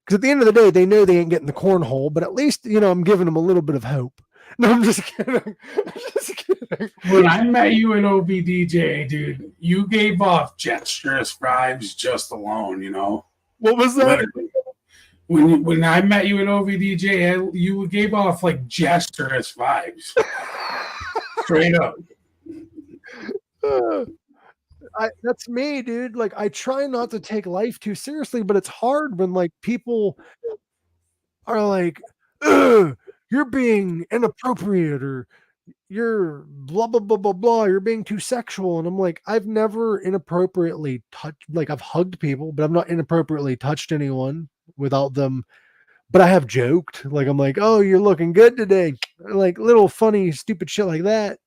Because at the end of the day, they know they ain't getting the cornhole, but at least, you know, I'm giving them a little bit of hope. No, I'm just kidding. I'm just kidding. When I met you in OBDJ, dude, you gave off gesturous vibes just alone, you know? What was that? Literally. When I met you in OBDJ, you gave off like gesturous vibes. Straight up. That's me, dude. Like, I try not to take life too seriously, but it's hard when like people are like, "Ugh, you're being inappropriate," or "you're blah blah blah blah blah, you're being too sexual." And I'm like, I've never inappropriately touched, like, I've hugged people, but I've not inappropriately touched anyone without them. But I have joked, like, I'm like, "Oh, you're looking good today," like little funny stupid shit like that.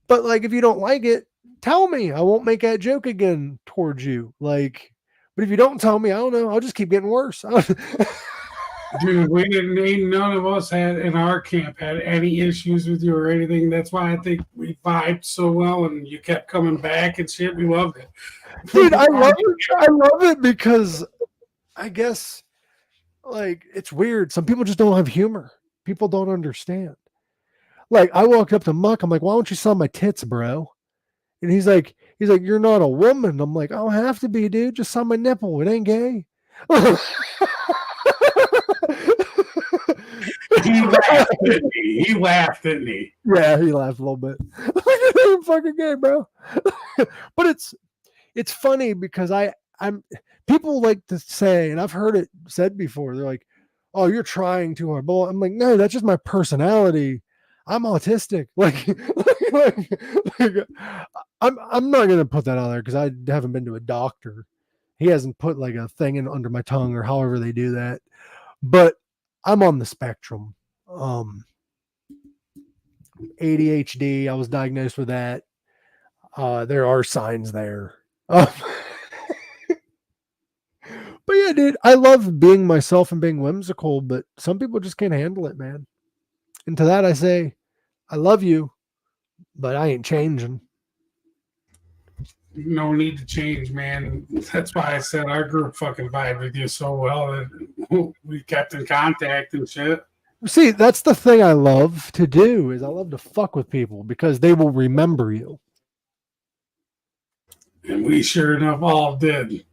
But like, if you don't like it, tell me. I won't make that joke again towards you. Like, but if you don't tell me, I don't know. I'll just keep getting worse. Dude, none of us had in our camp had any issues with you or anything. That's why I think we vibed so well and you kept coming back and shit. We loved it. Dude, I love it. I love it because I guess, like, it's weird. Some people just don't have humor. People don't understand. Like, I walked up to Muck. I'm like, "Why don't you sell my tits, bro?" And he's like, "You're not a woman." I'm like, "I don't have to be, dude. Just sign my nipple. It ain't gay." He laughed at me. He laughed, didn't he? Yeah, he laughed a little bit. I'm fucking gay, bro. But it's funny because I'm people like to say, and I've heard it said before, they're like, oh, you're trying too hard. Well, I'm like, no, that's just my personality. I'm autistic. Like, I'm not gonna put that out there because I haven't been to a doctor. He hasn't put like a thing in under my tongue or however they do that. But I'm on the spectrum. ADHD. I was diagnosed with that. There are signs there. But yeah, dude, I love being myself and being whimsical, but some people just can't handle it, man. And to that I say, I love you, but I ain't changing. No need to change, man. That's why I said our group fucking vibed with you so well that we kept in contact and shit. See, that's the thing I love to do is I love to fuck with people because they will remember you. And we sure enough all did.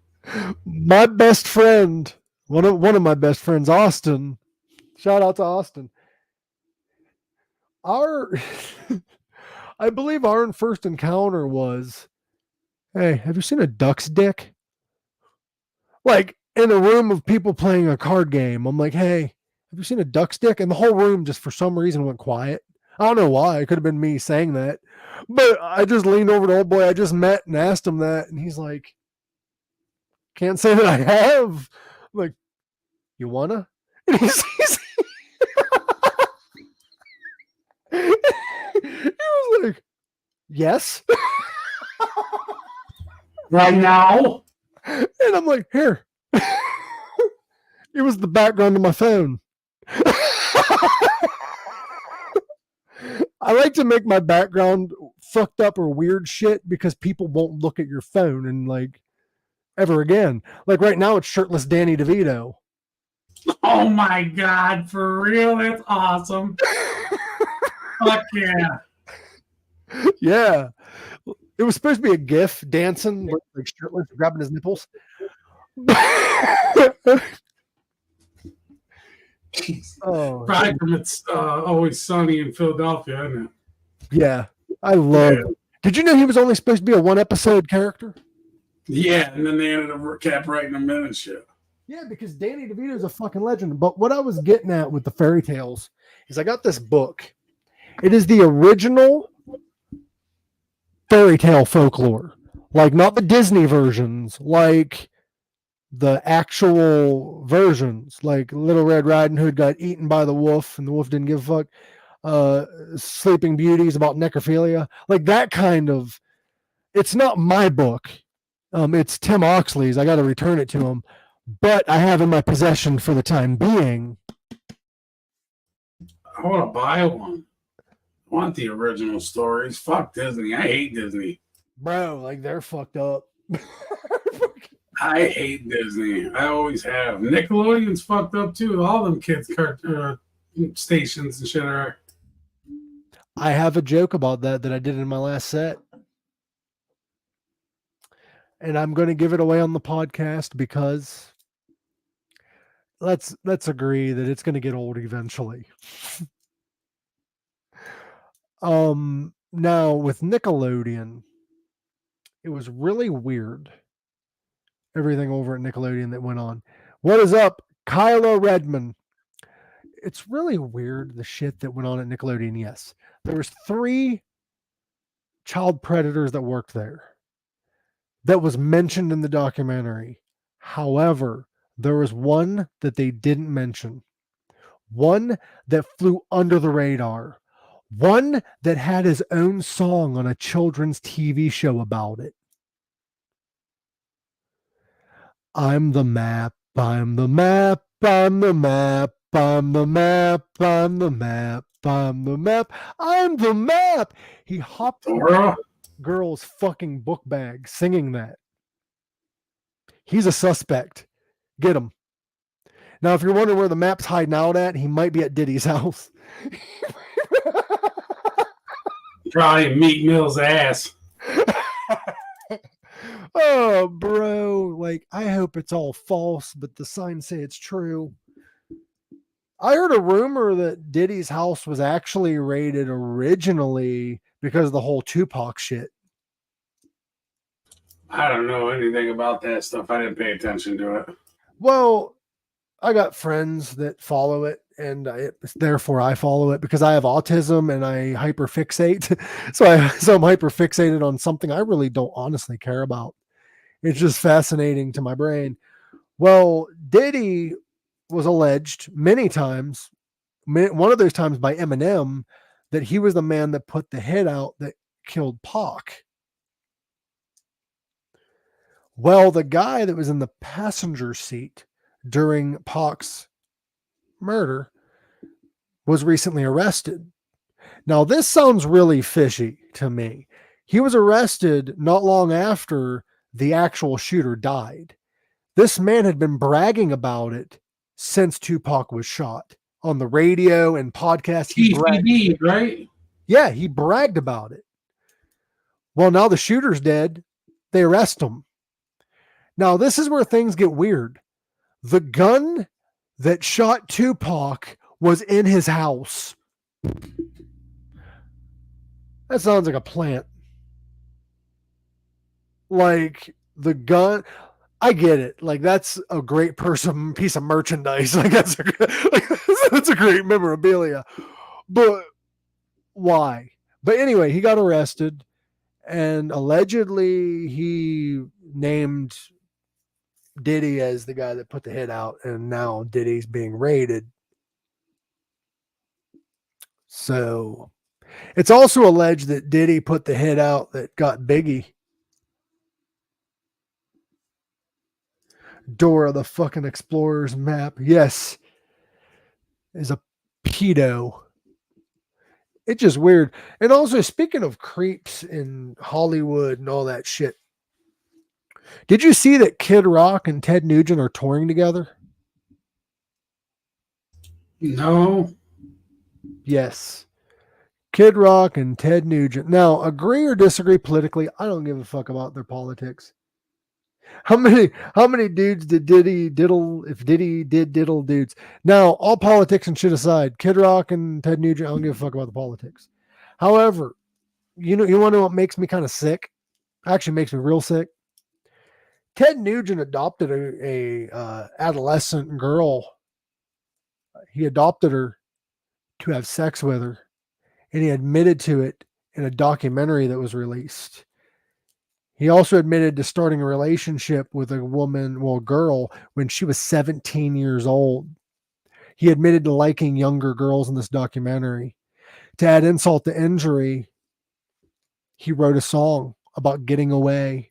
My best friend, one of my best friends, Austin. Shout out to Austin. Our I believe our first encounter was, hey, have you seen a duck's dick? Like in a room of people playing a card game. I'm like, hey, have you seen a duck's dick? And the whole room just for some reason went quiet. I don't know why. It could have been me saying that. But I just leaned over to old boy I just met and asked him that. And he's like, can't say that I have. I'm like, you wanna? And he's he was like, yes. Right now? And I'm like, here. It was the background of my phone. I like to make my background fucked up or weird shit because people won't look at your phone and like ever again. Like right now, it's shirtless Danny DeVito. Oh my God, for real? That's awesome. Fuck yeah. Yeah. It was supposed to be a GIF dancing, like shirtless, grabbing his nipples. Oh, Probably from It's Always Sunny in Philadelphia, isn't it? yeah. I love it. Did you know he was only supposed to be a one episode character? Yeah, and then they ended up kept writing him in and shit. Yeah, because Danny DeVito is a fucking legend. But what I was getting at with the fairy tales is I got this book. It is the original fairy tale folklore, like not the Disney versions, like the actual versions, like Little Red Riding Hood got eaten by the wolf and the wolf didn't give a fuck. Sleeping Beauties about necrophilia, like that kind of. It's not my book. It's Tim Oxley's. I got to return it to him, but I have in my possession for the time being. I want to buy one. I want the original stories. Fuck Disney. I hate Disney. Bro, like they're fucked up. I hate Disney. I always have. Nickelodeon's fucked up too. All them kids' stations and shit are. I have a joke about that I did in my last set. And I'm going to give it away on the podcast because let's agree that it's going to get old eventually. Now with Nickelodeon, it was really weird. Everything over at Nickelodeon that went on. What is up, Kylo Redman? It's really weird the shit that went on at Nickelodeon. Yes, there was 3 child predators that worked there. That was mentioned in the documentary. However, there was one that they didn't mention. One that flew under the radar. One that had his own song on a children's TV show about it. I'm the map, I'm the map, I'm the map, I'm the map, I'm the map, I'm the map, I'm the map. He hopped girl's fucking book bag singing that. He's a suspect. Get him. Now, if you're wondering where the map's hiding out at, he might be at Diddy's house. Probably Meat Mill's ass. Oh, bro. Like, I hope it's all false, but the signs say it's true. I heard a rumor that Diddy's house was actually raided originally because of the whole Tupac shit. I don't know anything about that stuff. I didn't pay attention to it. Well, I got friends that follow it, and therefore I follow it because I have autism and I hyperfixate. So I'm hyperfixated on something I really don't honestly care about. It's just fascinating to my brain. Well, Diddy was alleged many times, one of those times by Eminem, that he was the man that put the hit out that killed Pac. Well, the guy that was in the passenger seat during Pac's murder was recently arrested. Now, this sounds really fishy to me. He was arrested not long after the actual shooter died. This man had been bragging about it since Tupac was shot on the radio and podcast. TCD, right? Yeah, he bragged about it. Well, now the shooter's dead. They arrest him. Now, this is where things get weird. The gun that shot Tupac was in his house. That sounds like a plant. Like the gun, I get it. Like that's a great piece of merchandise. Like that's a great memorabilia. But why? But anyway, he got arrested, and allegedly he named Diddy as the guy that put the hit out, and now Diddy's being raided. So it's also alleged that Diddy put the hit out that got Biggie. Dora the fucking Explorer's map. Yes. Is a pedo. It's just weird. And also, speaking of creeps in Hollywood and all that shit, did you see that Kid Rock and Ted Nugent are touring together? No. Yes. Kid Rock and Ted Nugent. Now, agree or disagree politically, I don't give a fuck about their politics. How many dudes did Diddy diddle if Diddy did diddle dudes? Now, all politics and shit aside, Kid Rock and Ted Nugent, I don't give a fuck about the politics. However, you want to know what makes me kind of sick? Actually makes me real sick. Ted Nugent adopted a adolescent girl. He adopted her to have sex with her, and he admitted to it in a documentary that was released. He also admitted to starting a relationship with a girl, when she was 17 years old. He admitted to liking younger girls in this documentary. To add insult to injury, he wrote a song about getting away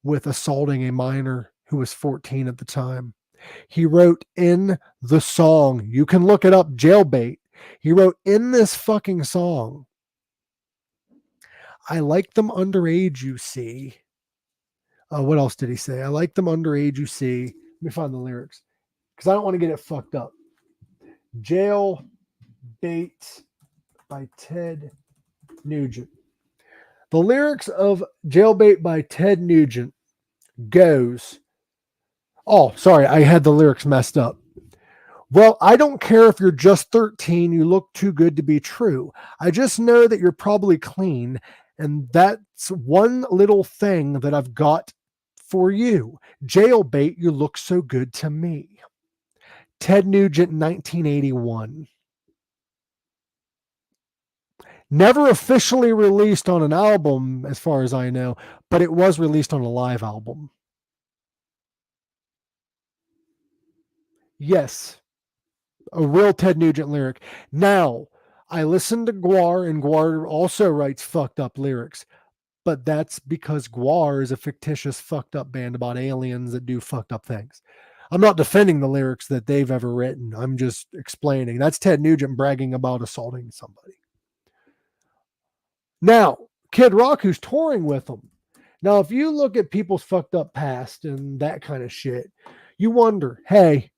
with assaulting a minor who was 14 at the time. He wrote in the song, you can look it up, Jailbait. He wrote in this fucking song, I like them underage, you see. What else did he say? I like them underage, you see. Let me find the lyrics because I don't want to get it fucked up. Jailbait by Ted Nugent. The lyrics of Jailbait by Ted Nugent goes, oh, sorry, I had the lyrics messed up. Well, I don't care if you're just 13, you look too good to be true. I just know that you're probably clean, and that's one little thing that I've got for you. Jailbait, you look so good to me. Ted Nugent, 1981. Never officially released on an album, as far as I know, but it was released on a live album. Yes, a real Ted Nugent lyric. Now, I listen to Guar, and Guar also writes fucked up lyrics. But that's because Guar is a fictitious fucked up band about aliens that do fucked up things. I'm not defending the lyrics that they've ever written. I'm just explaining. That's Ted Nugent bragging about assaulting somebody. Now, Kid Rock, who's touring with them. Now, if you look at people's fucked up past and that kind of shit, you wonder, hey,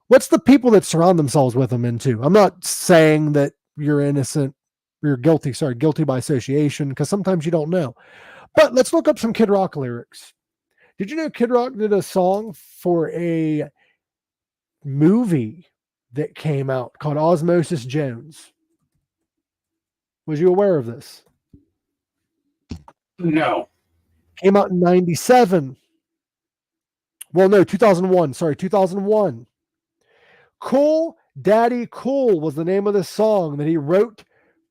what's the people that surround themselves with them into? I'm not saying that you're innocent, you're guilty by association, because sometimes you don't know. But let's look up some Kid Rock lyrics. Did you know Kid Rock did a song for a movie that came out called Osmosis Jones? Was you aware of this? No. Came out in 97. Well, no, 2001. Sorry, 2001. Cool Daddy Cool was the name of the song that he wrote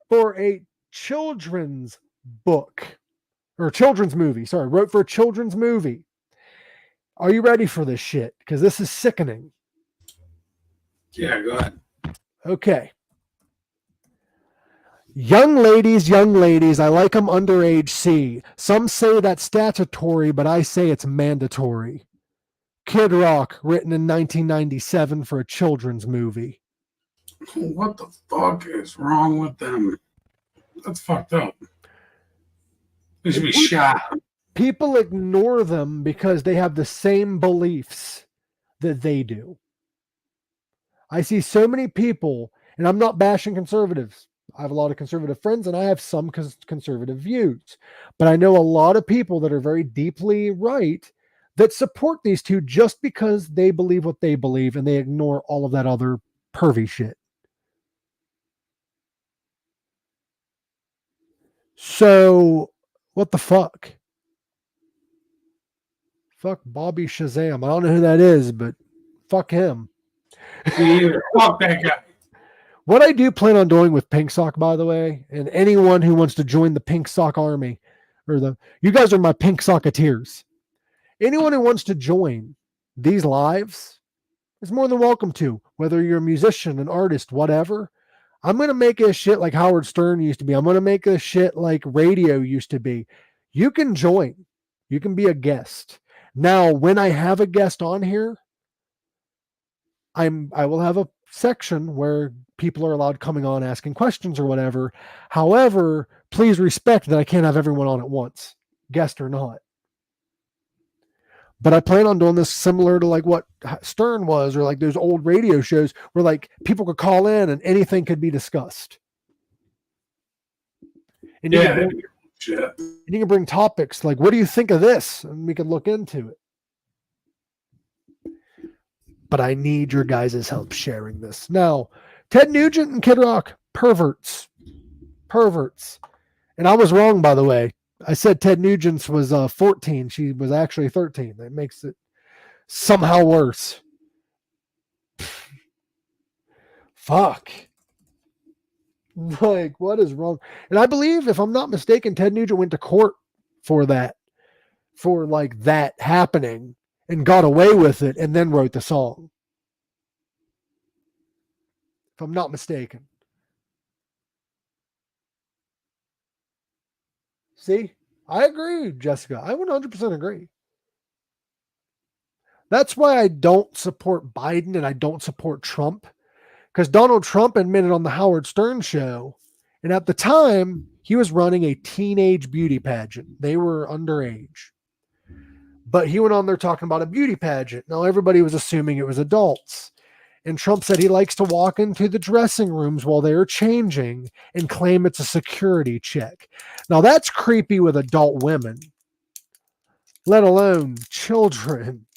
for a children's book or children's movie. Sorry, wrote for a children's movie. Are you ready for this shit? Because this is sickening. Yeah, go ahead. Okay. Young ladies, I like them underage C. Some say that's statutory, but I say it's mandatory. Kid Rock, written in 1997 for a children's movie. What the fuck is wrong with them? That's fucked up. They should be shot. People ignore them because they have the same beliefs that they do. I see so many people, and I'm not bashing conservatives. I have a lot of conservative friends and I have some conservative views, but I know a lot of people that are very deeply right that support these two just because they believe what they believe and they ignore all of that other pervy shit. So, what the fuck? Fuck Bobby Shazam. I don't know who that is, but fuck him. Me either. Fuck that guy. What I do plan on doing with Pink Sock, by the way, and anyone who wants to join the Pink Sock army, you guys are my Pink Socketeers. Anyone who wants to join these lives is more than welcome to, whether you're a musician, an artist, whatever. I'm going to make this shit like Howard Stern used to be. I'm going to make this shit like radio used to be. You can join. You can be a guest. Now, when I have a guest on here, I will have a section where people are allowed coming on asking questions or whatever. However, please respect that I can't have everyone on at once, guest or not. But I plan on doing this similar to like what Stern was, or like those old radio shows where like people could call in and anything could be discussed. And Yeah, you can bring topics like, what do you think of this? And we can look into it. But I need your guys' help sharing this. Now, Ted Nugent and Kid Rock, perverts. And I was wrong, by the way. I said Ted Nugent's was 14. She was actually 13. That makes it somehow worse. Fuck. Like, what is wrong? And I believe, if I'm not mistaken, Ted Nugent went to court for that, for like that happening, and got away with it and then wrote the song. If I'm not mistaken. See, I agree, Jessica. I 100% agree. That's why I don't support Biden and I don't support Trump. Because Donald Trump admitted on the Howard Stern show, and at the time, he was running a teenage beauty pageant. They were underage. But he went on there talking about a beauty pageant. Now, everybody was assuming it was adults. And Trump said he likes to walk into the dressing rooms while they are changing and claim it's a security check. Now, that's creepy with adult women, let alone children.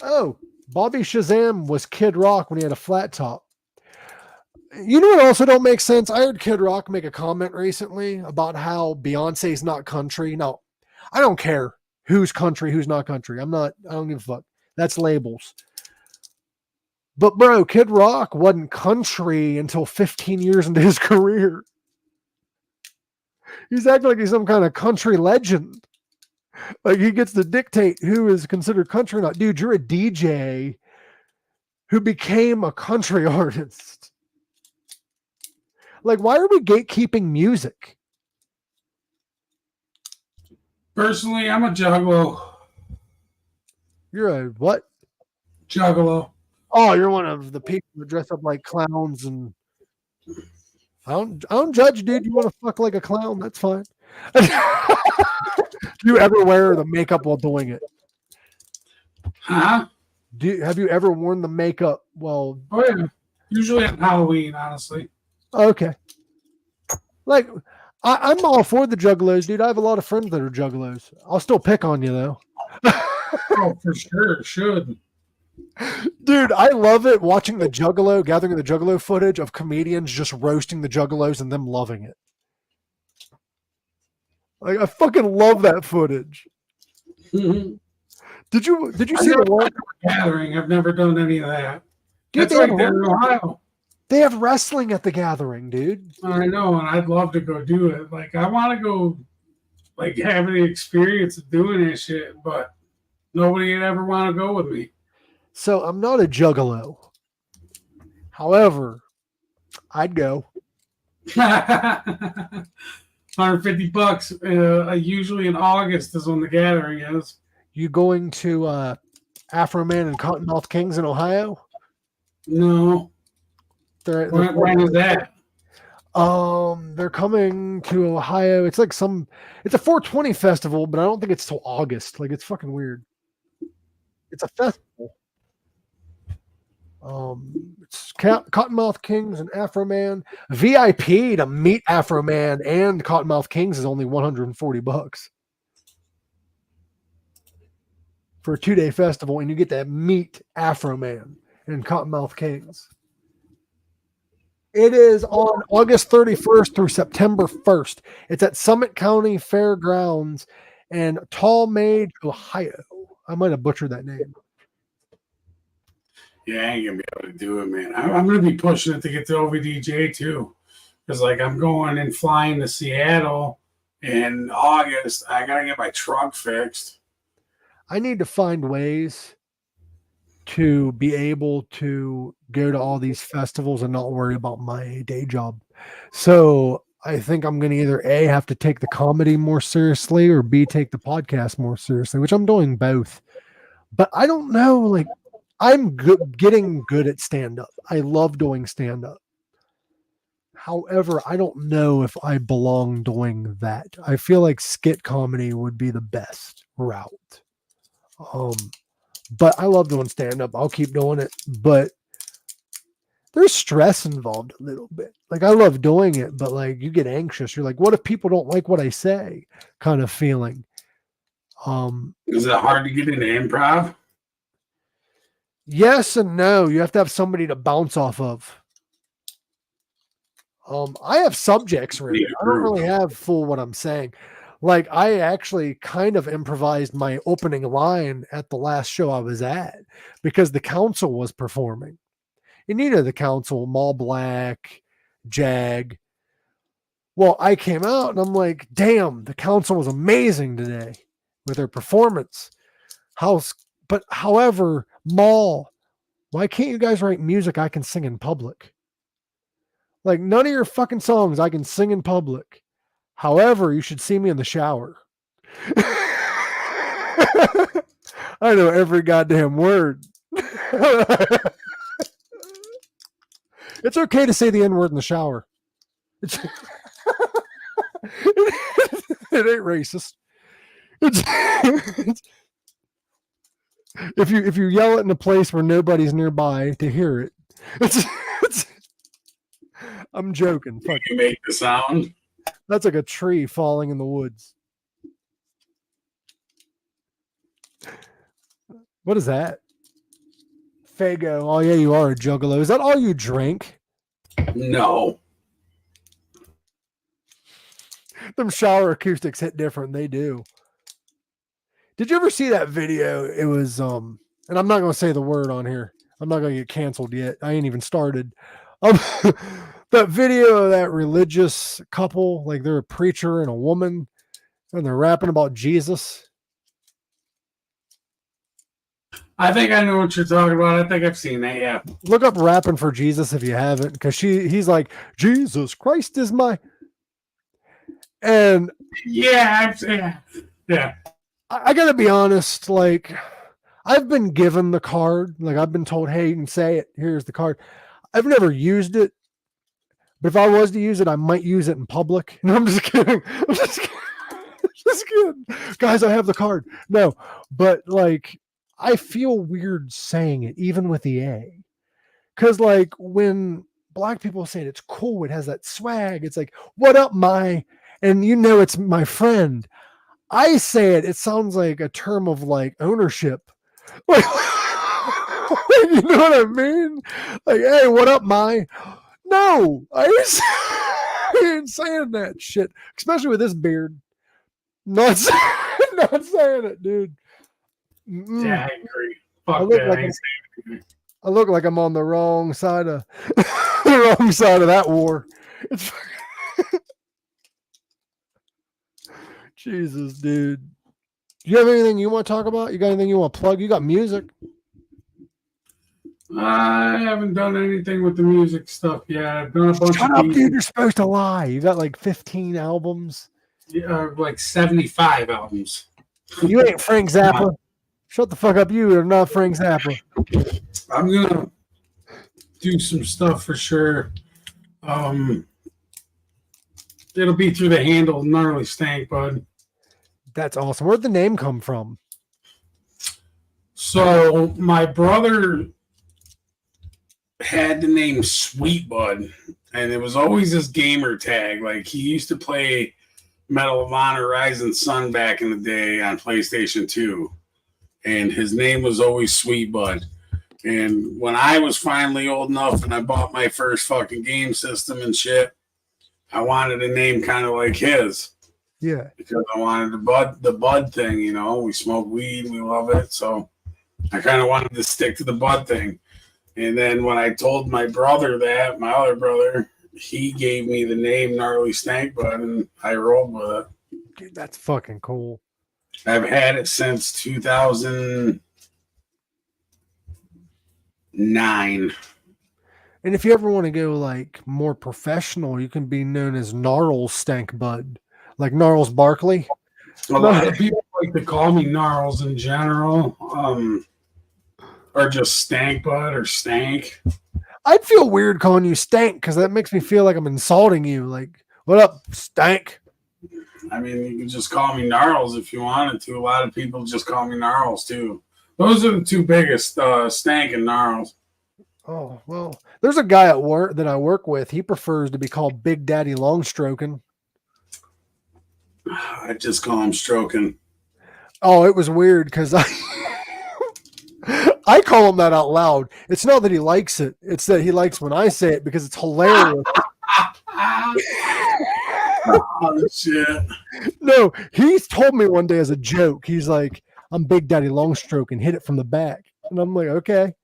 Oh, Bobby Shazam was Kid Rock when he had a flat top. You know what also don't make sense? I heard Kid Rock make a comment recently about how Beyonce's not country. No, I don't care who's country, who's not country. I don't give a fuck. That's labels. But bro, Kid Rock wasn't country until 15 years into his career. He's acting like he's some kind of country legend. Like he gets to dictate who is considered country or not. Dude, you're a DJ who became a country artist. Like, why are we gatekeeping music? Personally, I'm a juggalo. You're a what? Juggalo. Oh, you're one of the people that dress up like clowns, and I don't judge, dude. You want to fuck like a clown? That's fine. Do you ever wear the makeup while doing it? Huh? Have you ever worn the makeup while? Oh yeah. Usually on Halloween, honestly. Okay. Like, I'm all for the juggalos, dude. I have a lot of friends that are juggalos. I'll still pick on you, though. Oh, for sure. Should. Dude, I love it watching the gathering the juggalo footage of comedians just roasting the juggalos and them loving it. Like I fucking love that footage. Mhm. Did you I've see the never one? been to a gathering. I've never done any of that. Dude, That's right there in Ohio. they have wrestling at the gathering, dude. I know, and I'd love to go do it. Like, I want to go, like, have the experience of doing that shit, but nobody would ever want to go with me. So I'm not a juggalo. However, I'd go. $150. Usually in August is when the gathering is. You going to Afro Man and Cottonmouth Kings in Ohio? No. They're When is that? they're coming to Ohio. It's like it's a 420 festival, but I don't think it's till August. Like it's fucking weird. It's a festival. It's Cottonmouth Kings and Afro Man. VIP to meet Afro Man and Cottonmouth Kings is only $140 for a 2-day festival, and you get to meet Afro Man and Cottonmouth Kings. It is on August 31st through September 1st. It's at Summit County Fairgrounds in Tallmadge, Ohio. I might have butchered that name. Yeah, I ain't gonna be able to do it, man. I'm gonna be pushing it to get to OVDJ too, because like I'm going and flying to Seattle in August. I gotta get my truck fixed. I need to find ways to be able to go to all these festivals and not worry about my day job. So I think I'm going to either A, have to take the comedy more seriously, or B, take the podcast more seriously, which I'm doing both. But I don't know. Like, I'm getting good at stand up. I love doing stand up. However, I don't know if I belong doing that. I feel like skit comedy would be the best route. But I love doing stand up. I'll keep doing it. But there's stress involved a little bit. Like I love doing it, but like you get anxious. You're like, what if people don't like what I say? Kind of feeling. Is it hard to get into improv? Yes and no. You have to have somebody to bounce off of. I have subjects written. I don't really have full what I'm saying. Like I actually kind of improvised my opening line at the last show I was at because the council was performing. And you know the council, Mall Black, Jag. Well, I came out and I'm like, damn, the council was amazing today with their performance. However, Mall, why can't you guys write music I can sing in public? Like none of your fucking songs I can sing in public. However, you should see me in the shower. I know every goddamn word. It's okay to say the N-word in the shower. It ain't racist. If you yell it in a place where nobody's nearby to hear it, I'm joking. Fuck. You make the sound. That's like a tree falling in the woods. What is that? Fago. Oh yeah, you are a juggalo. Is that all you drink? No. Them shower acoustics hit different. They do. Did you ever see that video? It was and I'm not gonna say the word on here. I'm not gonna get canceled yet. I ain't even started. That video of that religious couple, like they're a preacher and a woman, and they're rapping about Jesus. I think I know what you're talking about. I think I've seen that, yeah. Look up Rapping for Jesus if you haven't, because he's like, Jesus Christ is my. And yeah. I gotta be honest, like I've been given the card, like I've been told, hey, you can say it, here's the card. I've never used it, but if I was to use it, I might use it in public. No, I'm just kidding. I'm just kidding. Just kidding. Guys, I have the card. No, but like I feel weird saying it, even with the A. Because like when black people say it, it's cool, it has that swag. It's like, what up, my, and you know it's my friend. I say it, it sounds like a term of like ownership. Like, you know what I mean? Like, hey, what up, my? No, I ain't saying that shit, especially with this beard. Not saying, not saying it, dude. Yeah, I agree. I Fuck look that. like I ain't saying anything. I look like I'm on the wrong side of the wrong side of that war. It's Jesus, dude. Do you have anything you want to talk about? You got anything you want to plug? You got music? I haven't done anything with the music stuff yet. I've done a bunch Shut of up, beats. dude. You're supposed to lie. You got like 15 albums. Like 75 albums. You ain't Frank Zappa. Shut the fuck up. You are not Frank Zappa. I'm gonna do some stuff for sure. It'll be through the handle Gnarly Stank, bud. That's awesome. Where'd the name come from? So my brother had the name Sweet Bud, and it was always his gamer tag. Like he used to play Medal of Honor Rising Sun back in the day on PlayStation 2, and his name was always Sweet Bud. And when I was finally old enough and I bought my first fucking game system and shit, I wanted a name kind of like his. Yeah. Because I wanted the bud thing, you know. We smoke weed, we love it. So I kind of wanted to stick to the bud thing. And then when I told my brother that, my other brother, he gave me the name Gnarly Stank Bud, and I rolled with it. Dude, that's fucking cool. I've had it since 2009. And if you ever want to go like more professional, you can be known as Gnarls Stank Bud, like Gnarls Barkley. A lot of people like to call me Gnarls in general, or just Stank Bud or Stank. I'd feel weird calling you Stank because that makes me feel like I'm insulting you. Like, what up, Stank? I mean, you can just call me Gnarls if you wanted to. A lot of people just call me Gnarls too. Those are the two biggest, Stank and Gnarls. Oh, well, there's a guy at work that I work with. He prefers to be called Big Daddy Longstroking. I just call him Stroking. Oh, it was weird because I call him that out loud. It's not that he likes it. It's that he likes when I say it because it's hilarious. Oh, shit. No, he's told me one day as a joke. He's like, I'm Big Daddy Longstroking, hit it from the back. And I'm like, okay.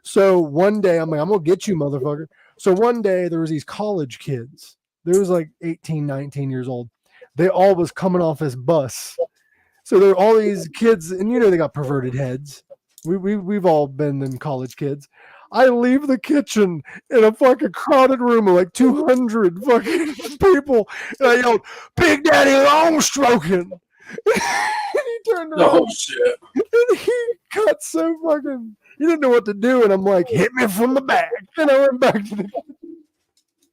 So one day I'm like, I'm going to get you, motherfucker. So one day there was these college kids. There was like 18, 19 years old. They all was coming off his bus. So there were all these kids, and you know they got perverted heads. We've all been in college kids. I leave the kitchen in a fucking crowded room of like 200 fucking people, and I yelled, "Big Daddy Longstroking!" And he turned around. Oh, shit. And he got so fucking. He didn't know what to do, and I'm like, "Hit me from the back." And I went back to the.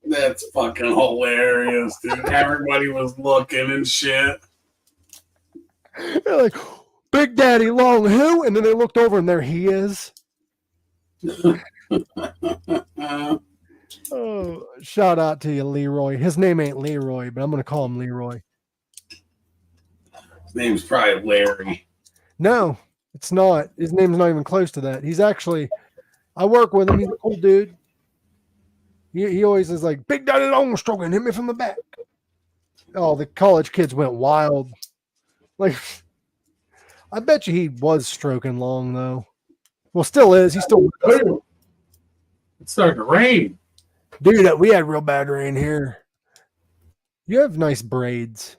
That's fucking hilarious, dude. Everybody was looking and shit. They're like, "Big Daddy Long who?" And then they looked over, and there he is. Oh, shout out to you, Leroy. His name ain't Leroy, but I'm gonna call him Leroy. His name's probably Larry. No, it's not. His name's not even close to that. He's actually, I work with him. He's a cool dude. He always is like, "Big Daddy Longstroking, hit me from the back." Oh, the college kids went wild. Like, I bet you he was stroking long though. Well, still is. He's still. It's starting to rain. Dude, we had real bad rain here. You have nice braids.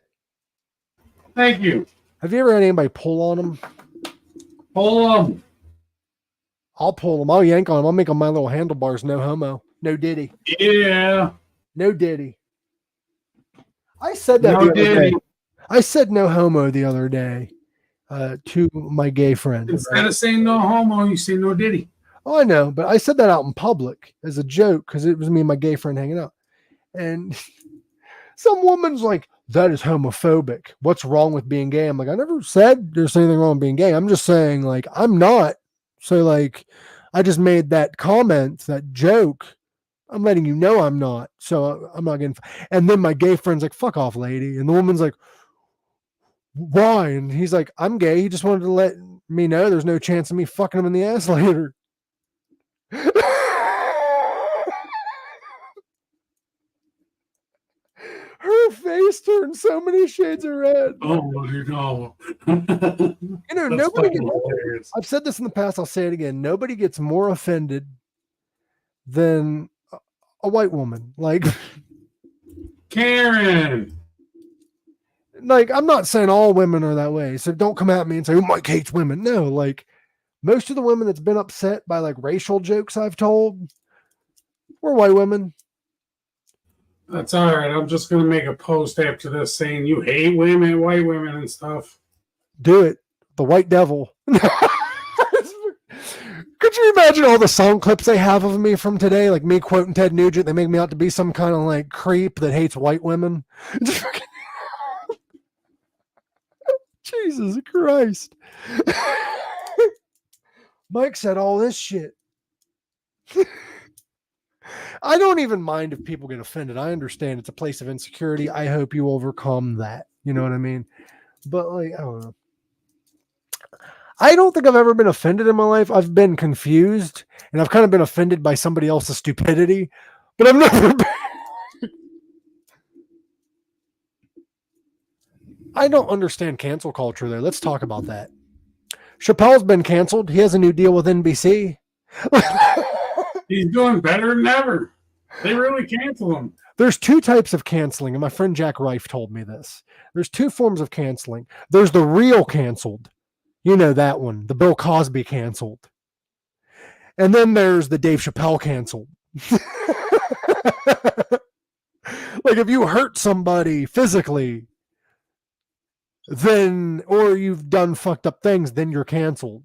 Thank you. Have you ever had anybody pull on them? Pull them. I'll pull them. I'll yank on them. I'll make them my little handlebars. No homo. No diddy. Yeah. No diddy. I said that No the other diddy. day. I said no homo the other day to my gay friend. Instead of saying no homo, you say no diddy. Oh, I know, but I said that out in public as a joke because it was me and my gay friend hanging out. And some woman's like, "That is homophobic. What's wrong with being gay?" I'm like, I never said there's anything wrong with being gay. I'm just saying, like, I'm not. So, like, I just made that comment, that joke. I'm letting you know I'm not. So I'm not getting. And then my gay friend's like, "Fuck off, lady." And the woman's like, "Why?" And he's like, "I'm gay. He just wanted to let me know there's no chance of me fucking him in the ass later." Her face face turned so many shades of red. Oh, no. Nobody gets, I've said this in the past, I'll say it again. Nobody gets more offended than a white woman. Like Karen. Like, I'm not saying all women are that way, so don't come at me and say, oh, Mike hates women. No, like, most of the women that's been upset by, like, racial jokes I've told were white women. That's all right. I'm just going to make a post after this saying you hate women, white women, and stuff. Do it. The white devil. Could you imagine all the sound clips they have of me from today? Like me quoting Ted Nugent. They make me out to be some kind of, like, creep that hates white women. Jesus Christ. Mike said all this shit. I don't even mind if people get offended. I understand it's a place of insecurity. I hope you overcome that. You know what I mean? But, like, I don't know. I don't think I've ever been offended in my life. I've been confused, and I've kind of been offended by somebody else's stupidity, but I've never been. I don't understand cancel culture there. Let's talk about that. Chappelle's been canceled. He has a new deal with NBC. He's doing better than ever. They really cancel him. There's two types of canceling, and my friend Jack Rife told me this. There's two forms of canceling. There's the real canceled. You know that one. The Bill Cosby canceled. And then there's the Dave Chappelle canceled. Like if you hurt somebody physically, then, or you've done fucked up things, then you're canceled.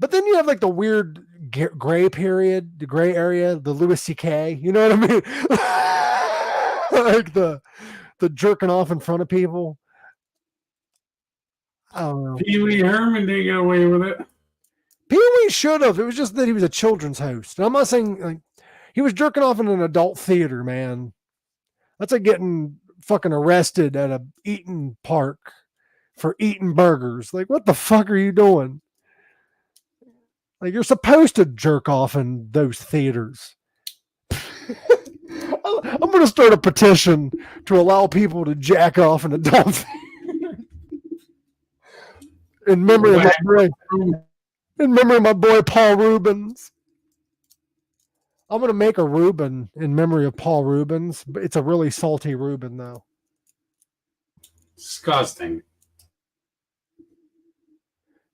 But then you have like the weird gray period, the gray area, the Louis C.K. You know what I mean? Like the jerking off in front of people. I don't know. Pee Wee Herman didn't get away with it. Pee Wee should have. It was just that he was a children's host. And I'm not saying like he was jerking off in an adult theater, man. That's like getting fucking arrested at a Eaton Park for eating burgers. Like, what the fuck are you doing? Like, you're supposed to jerk off in those theaters. I'm going to start a petition to allow people to jack off in adult theaters. In memory of my boy Paul Rubens. I'm going to make a Reuben in memory of Paul Rubens, but it's a really salty Reuben, though. Disgusting.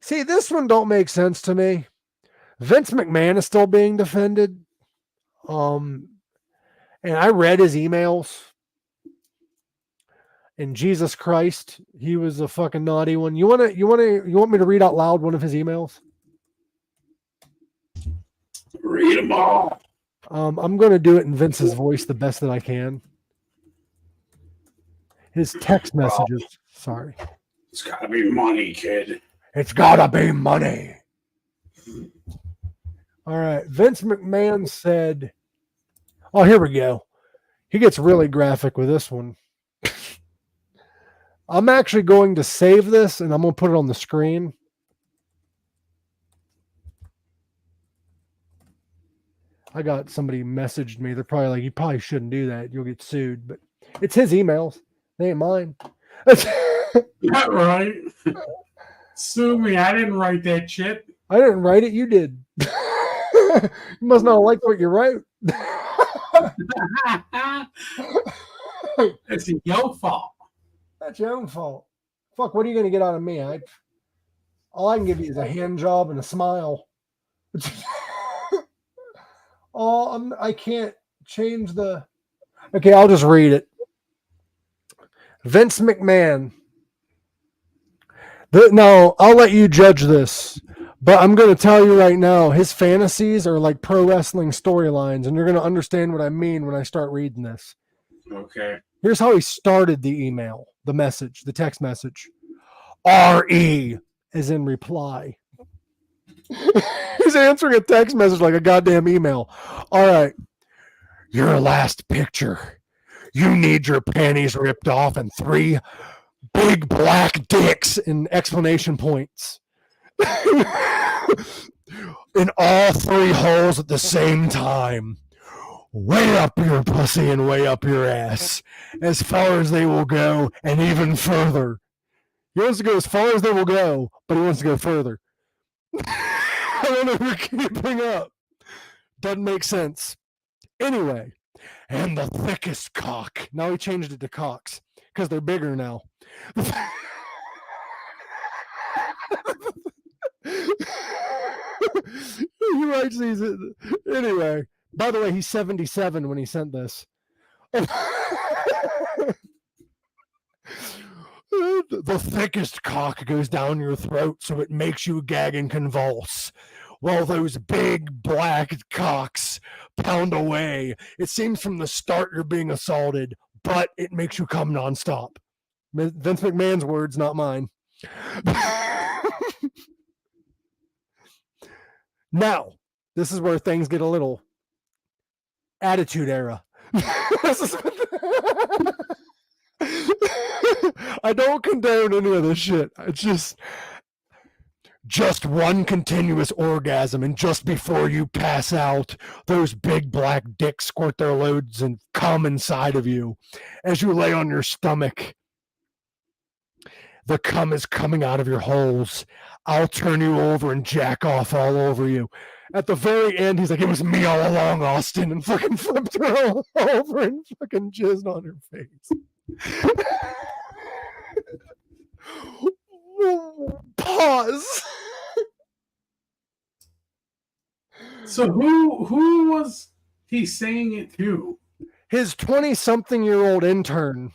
See, this one don't make sense to me. Vince McMahon is still being defended. And I read his emails. And Jesus Christ, he was a fucking naughty one. You want me to read out loud one of his emails? Read them all. I'm going to do it in Vince's voice the best that I can. His text messages. Sorry. It's got to be money, kid. It's got to be money. All right. Vince McMahon said, oh, here we go. He gets really graphic with this one. I'm actually going to save this and I'm going to put it on the screen. I got somebody messaged me. They're probably like, you probably shouldn't do that. You'll get sued. But it's his emails. They ain't mine. Not right. Sue me. I didn't write that shit. I didn't write it. You did. You must not like what you wrote. It's your fault. That's your own fault. Fuck, what are you going to get out of me? All I can give you is a hand job and a smile. I can't change the... Okay, I'll just read it. Vince McMahon. No, I'll let you judge this. But I'm going to tell you right now, his fantasies are like pro wrestling storylines, and you're going to understand what I mean when I start reading this. Okay. Here's how he started the email, the message, the text message. R.E. as in reply. He's answering a text message like a goddamn email. All right. Your last picture. You need your panties ripped off and 3 big black dicks in exclamation points. In all 3 holes at the same time. way up your pussy and way up your ass, as far as they will go, and even further. He wants to go as far as they will go, but he wants to go further. I don't know if you're keeping up. Doesn't make sense. Anyway, and the thickest cock. Now he changed it to cocks because they're bigger now. He writes these. Anyway, by the way, he's 77 when he sent this. The thickest cock goes down your throat so it makes you gag and convulse. While those big black cocks pound away. It seems from the start you're being assaulted, but it makes you come nonstop. Vince McMahon's words, not mine. Now, this is where things get a little attitude era. I don't condone any of this shit. It's just one continuous orgasm, and just before you pass out, those big black dicks squirt their loads and come inside of you. As you lay on your stomach, the cum is coming out of your holes. I'll turn you over and jack off all over you. At the very end, he's like, it was me all along, Austin, and fucking flipped her all over and fucking jizzed on her face. Pause. So who was he saying it to? His 20-something-year-old intern.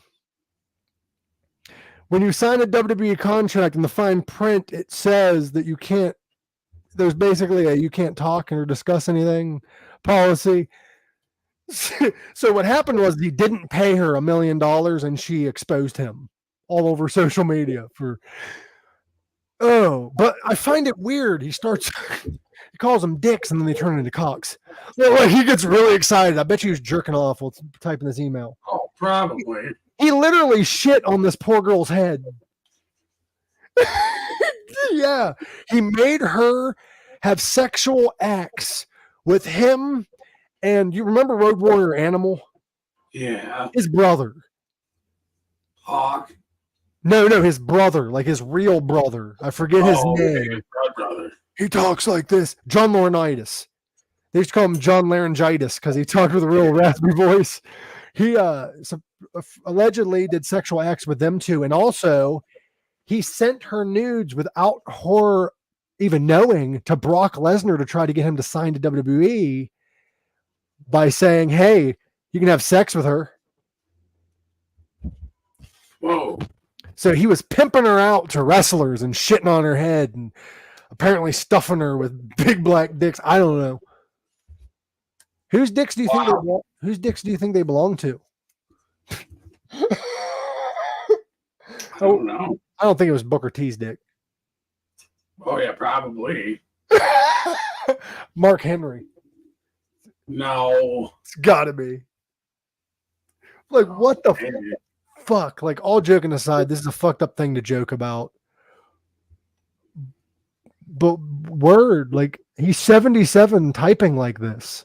When you sign a WWE contract, in the fine print, it says that you can't. There's basically a you can't talk or discuss anything policy. So what happened was he didn't pay her $1 million, and she exposed him all over social media for. Oh, but I find it weird. He calls them dicks, and then they turn into cocks. Like he gets really excited. I bet you he's jerking off while typing this email. Oh, probably. He literally shit on this poor girl's head. Yeah, he made her have sexual acts with him. And you remember Road Warrior Animal? Yeah. His brother. Hawk. No, his brother, like his real brother. I forget his name. His brother. He talks like this. John Laurinaitis. They used to call him John Laryngitis because he talked with a real raspy voice. He allegedly did sexual acts with them too. And also, he sent her nudes without her even knowing to Brock Lesnar to try to get him to sign to WWE. By saying, hey, you can have sex with her. Whoa. So he was pimping her out to wrestlers and shitting on her head and apparently stuffing her with big black dicks. I don't know. Whose dicks do you think they belong to? I don't know. I don't think it was Booker T's dick. Oh yeah, probably. Mark Henry. No. It's gotta be. Like, what the fuck? Like, all joking aside, this is a fucked up thing to joke about. But like, he's 77 typing like this.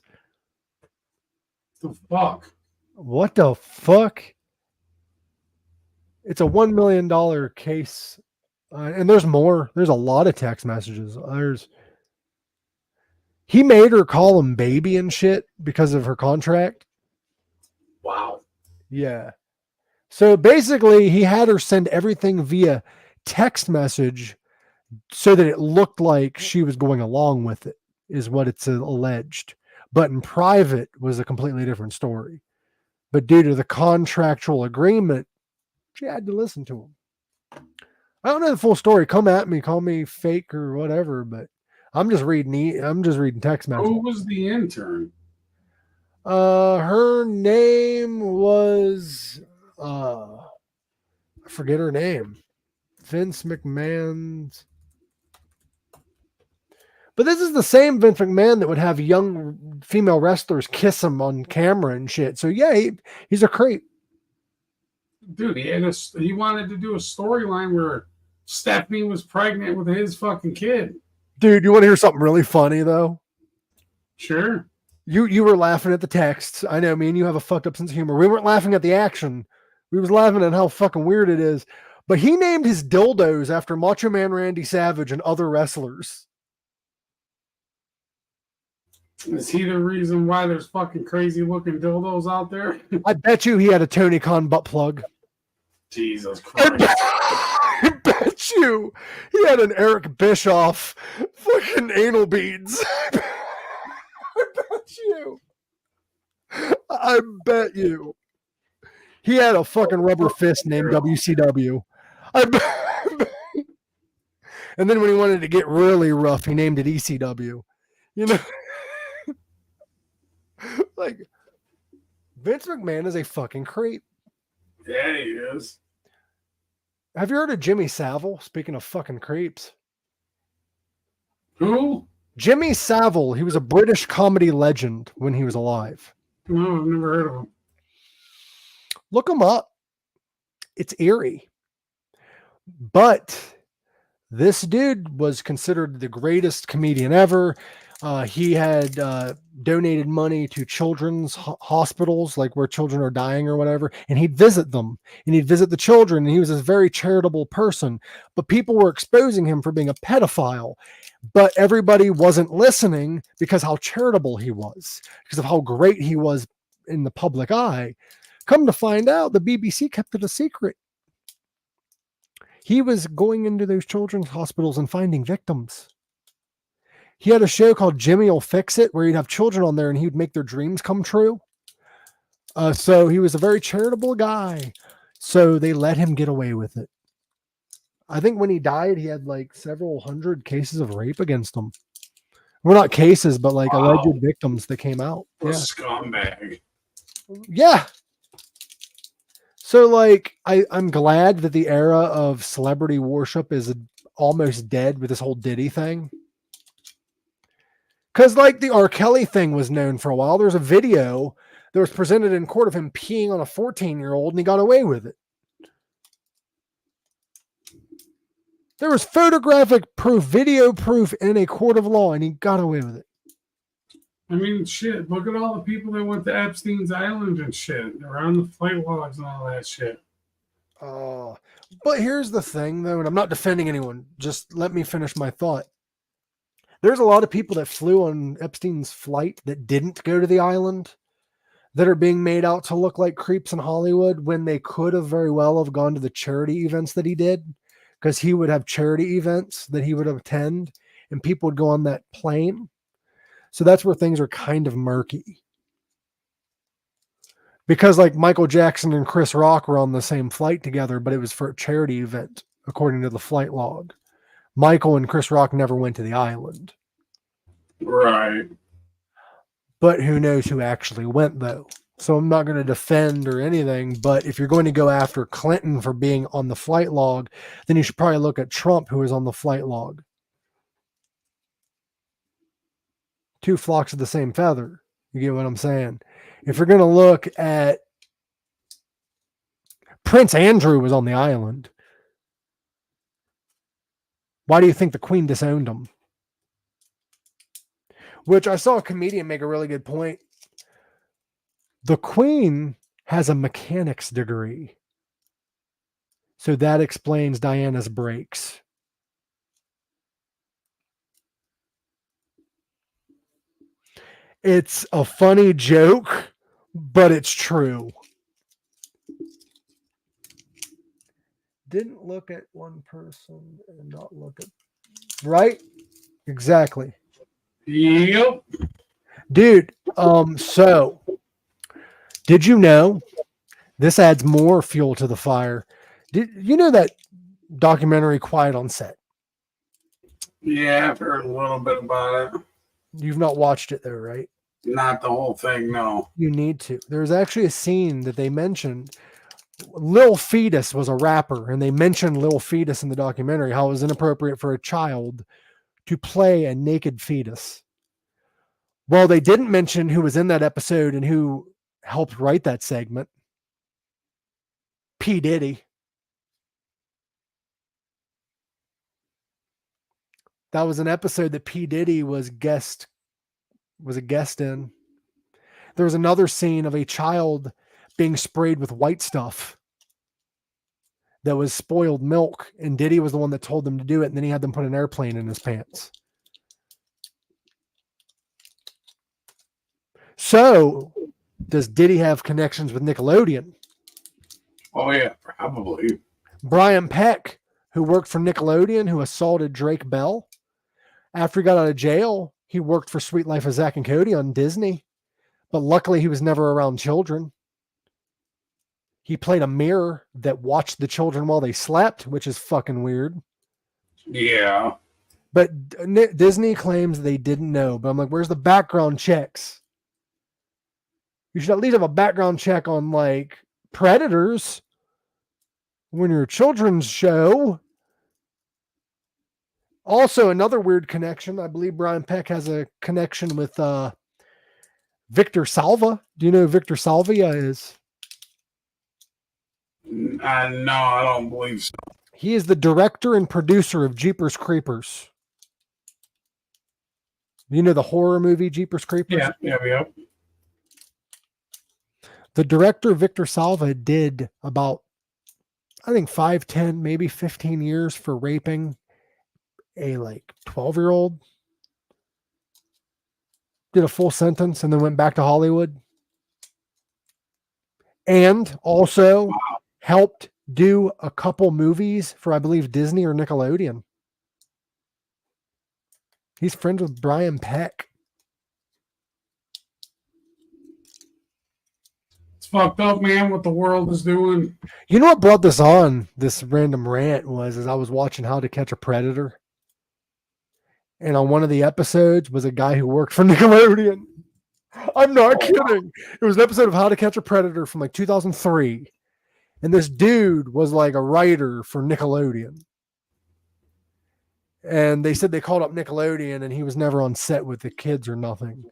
The fuck? What the fuck? It's a $1 million case. And there's more. There's a lot of text messages. He made her call him baby and shit because of her contract. Wow. Yeah. So basically, he had her send everything via text message so that it looked like she was going along with it, is what it's alleged. But in private was a completely different story. But due to the contractual agreement, she had to listen to him. I don't know the full story. Come at me, call me fake or whatever, but I'm just reading text messages. Who was the intern? Her name was I forget her name. Vince McMahon's. But this is the same Vince McMahon that would have young female wrestlers kiss him on camera and shit. So yeah, he's a creep. Dude, he wanted to do a storyline where Stephanie was pregnant with his fucking kid. Dude, you want to hear something really funny though? Sure. You were laughing at the texts. I know, me and you have a fucked up sense of humor. We weren't laughing at the action. We was laughing at how fucking weird it is. But he named his dildos after Macho Man Randy Savage and other wrestlers. Is he the reason why there's fucking crazy looking dildos out there? I bet you he had a Tony Khan butt plug. Jesus Christ. I bet you he had an Eric Bischoff fucking anal beads. I bet you. I bet you. He had a fucking rubber fist named WCW. And then when he wanted to get really rough, he named it ECW. You know? Like, Vince McMahon is a fucking creep. Yeah, he is. Have you heard of Jimmy Savile? Speaking of fucking creeps. Who? Jimmy Savile. He was a British comedy legend when he was alive. No, I've never heard of him. Look him up. It's eerie. But this dude was considered the greatest comedian ever. He had donated money to children's hospitals, like where children are dying or whatever, and he'd visit them and he'd visit the children. And he was a very charitable person, but people were exposing him for being a pedophile. But everybody wasn't listening because how charitable he was, because of how great he was in the public eye. Come to find out, the BBC kept it a secret. He was going into those children's hospitals and finding victims. He had a show called Jimmy'll Fix It, where he'd have children on there and he would make their dreams come true. So he was a very charitable guy. So they let him get away with it. I think when he died, he had like several hundred cases of rape against him. Well, not cases, but like alleged victims that came out. What a scumbag. Yeah. So like, I'm glad that the era of celebrity worship is almost dead with this whole Diddy thing. Because like the R. Kelly thing was known for a while. There's a video that was presented in court of him peeing on a 14-year-old and he got away with it. There was photographic proof, video proof in a court of law, and he got away with it. I mean, shit, look at all the people that went to Epstein's Island and shit. They're on the flight logs and all that shit. But here's the thing, though, and I'm not defending anyone. Just let me finish my thought. There's a lot of people that flew on Epstein's flight that didn't go to the island that are being made out to look like creeps in Hollywood when they could have very well have gone to the charity events that he did, because he would have charity events that he would attend and people would go on that plane. So that's where things are kind of murky. Because like Michael Jackson and Chris Rock were on the same flight together, but it was for a charity event, according to the flight log. Michael and Chris Rock never went to the island. Right. But who knows who actually went, though. So I'm not going to defend or anything, but if you're going to go after Clinton for being on the flight log, then you should probably look at Trump, who is on the flight log. Two flocks of the same feather. You get what I'm saying? If you're going to look at Prince Andrew was on the island. Why do you think the Queen disowned him? Which I saw a comedian make a really good point. The Queen has a mechanics degree. So that explains Diana's breaks. It's a funny joke, but it's true. Didn't look at one person and not look at... Right? Exactly. Yep. Dude, so did you know this adds more fuel to the fire? Did you know that documentary Quiet on Set? Yeah, I've heard a little bit about it. You've not watched it though, right? Not the whole thing, no. You need to. There's actually a scene that they mentioned. Lil Fetus was a rapper, and they mentioned Lil Fetus in the documentary, how it was inappropriate for a child to play a naked fetus. Well, they didn't mention who was in that episode and who helped write that segment. P. Diddy. That was an episode that P. Diddy was a guest in. There was another scene of a child being sprayed with white stuff that was spoiled milk, and Diddy was the one that told them to do it, and then he had them put an airplane in his pants. So, does Diddy have connections with Nickelodeon? Oh, yeah, probably. Brian Peck, who worked for Nickelodeon, who assaulted Drake Bell, after he got out of jail, he worked for Sweet Life of Zack and Cody on Disney, but luckily he was never around children. He played a mirror that watched the children while they slept, which is fucking weird. Yeah. But Disney claims they didn't know. But I'm like, where's the background checks? You should at least have a background check on like predators when you're a children's show. Also, another weird connection. I believe Brian Peck has a connection with Victor Salva. Do you know who Victor Salvia is? No, I don't believe so. He is the director and producer of Jeepers Creepers. You know the horror movie Jeepers Creepers? Yeah. The director, Victor Salva, did about, I think, 5, 10, maybe 15 years for raping a like 12-year-old. Did a full sentence and then went back to Hollywood. And also helped do a couple movies for, I believe, Disney or Nickelodeon. He's friends with Brian Peck. It's fucked up, man, what the world is doing. You know what brought this on, this random rant, was as I was watching How to Catch a Predator. And on one of the episodes was a guy who worked for Nickelodeon. I'm not kidding. It was an episode of How to Catch a Predator from like 2003. And this dude was like a writer for Nickelodeon. And they said they called up Nickelodeon and he was never on set with the kids or nothing.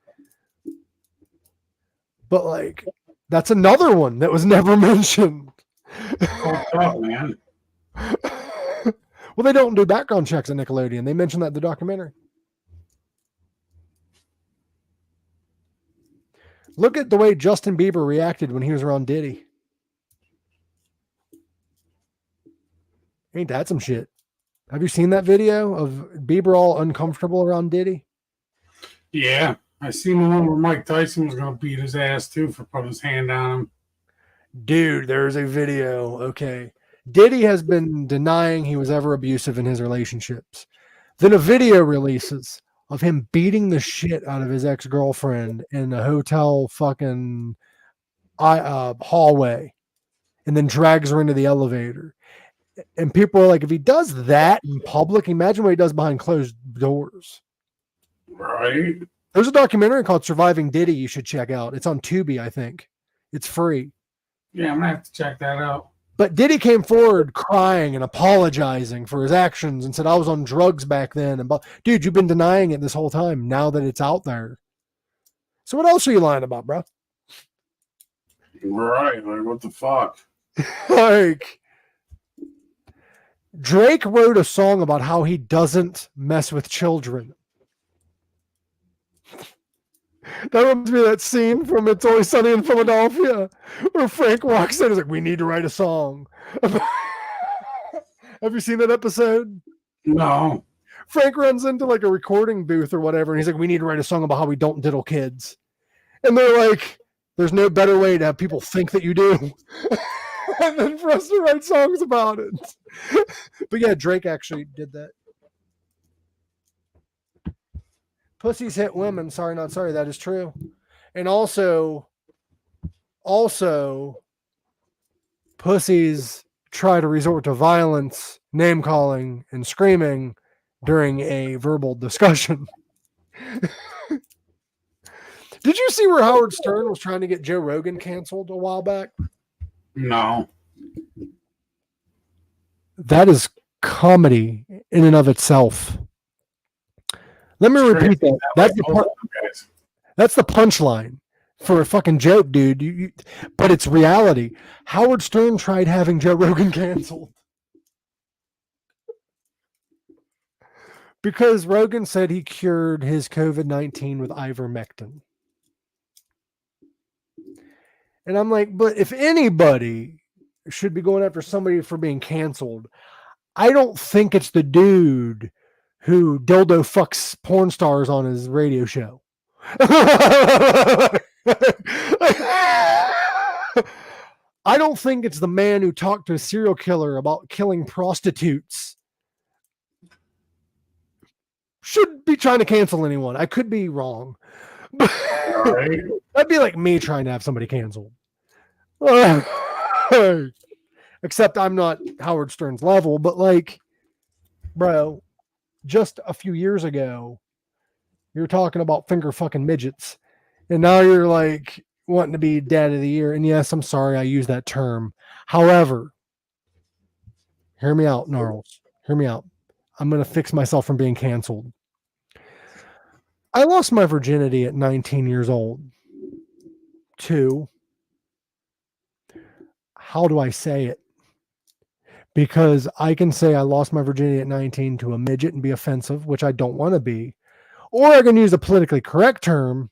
But like, that's another one that was never mentioned. Oh, man. Well, they don't do background checks at Nickelodeon. They mentioned that in the documentary. Look at the way Justin Bieber reacted when he was around Diddy. Ain't that some shit? Have you seen that video of Bieber all uncomfortable around Diddy? Yeah. I seen the one where Mike Tyson was going to beat his ass, too, for putting his hand on him. Dude, there's a video. Okay. Diddy has been denying he was ever abusive in his relationships. Then a video releases of him beating the shit out of his ex-girlfriend in a hotel fucking hallway and then drags her into the elevator. And people are like, if he does that in public, imagine what he does behind closed doors. Right. There's a documentary called Surviving Diddy you should check out. It's on Tubi, I think. It's free. Yeah, I'm going to have to check that out. But Diddy came forward crying and apologizing for his actions and said, I was on drugs back then. And dude, you've been denying it this whole time now that it's out there. So what else are you lying about, bro? Right. Like, what the fuck? Like, Drake wrote a song about how he doesn't mess with children. That reminds me of that scene from It's Always Sunny in Philadelphia where Frank walks in and is like, we need to write a song. Have you seen that episode? No. Frank runs into like a recording booth or whatever, and he's like, we need to write a song about how we don't diddle kids. And they're like, there's no better way to have people think that you do. And then for us to write songs about it. But yeah, Drake actually did that. Pussies hit women. Sorry, not sorry. That is true. And also, pussies try to resort to violence, name calling, and screaming during a verbal discussion. Did you see where Howard Stern was trying to get Joe Rogan canceled a while back? No. That is comedy in and of itself. Let me repeat that. That's the punchline for a fucking joke, dude. But it's reality. Howard Stern tried having Joe Rogan canceled because Rogan said he cured his COVID-19 with ivermectin. And I'm like, but if anybody should be going after somebody for being canceled, I don't think it's the dude who dildo fucks porn stars on his radio show. I don't think it's the man who talked to a serial killer about killing prostitutes. Should be trying to cancel anyone. I could be wrong. Right. That'd be like me trying to have somebody canceled. Except I'm not Howard Stern's level, but like, bro, just a few years ago, you're talking about finger fucking midgets, and now you're like wanting to be dad of the year. And yes, I'm sorry I use that term. However, hear me out, Gnarls. Hear me out. I'm going to fix myself from being canceled. I lost my virginity at 19 years old. To, how do I say it? Because I can say I lost my virginity at 19 to a midget and be offensive, which I don't want to be. Or I can use a politically correct term,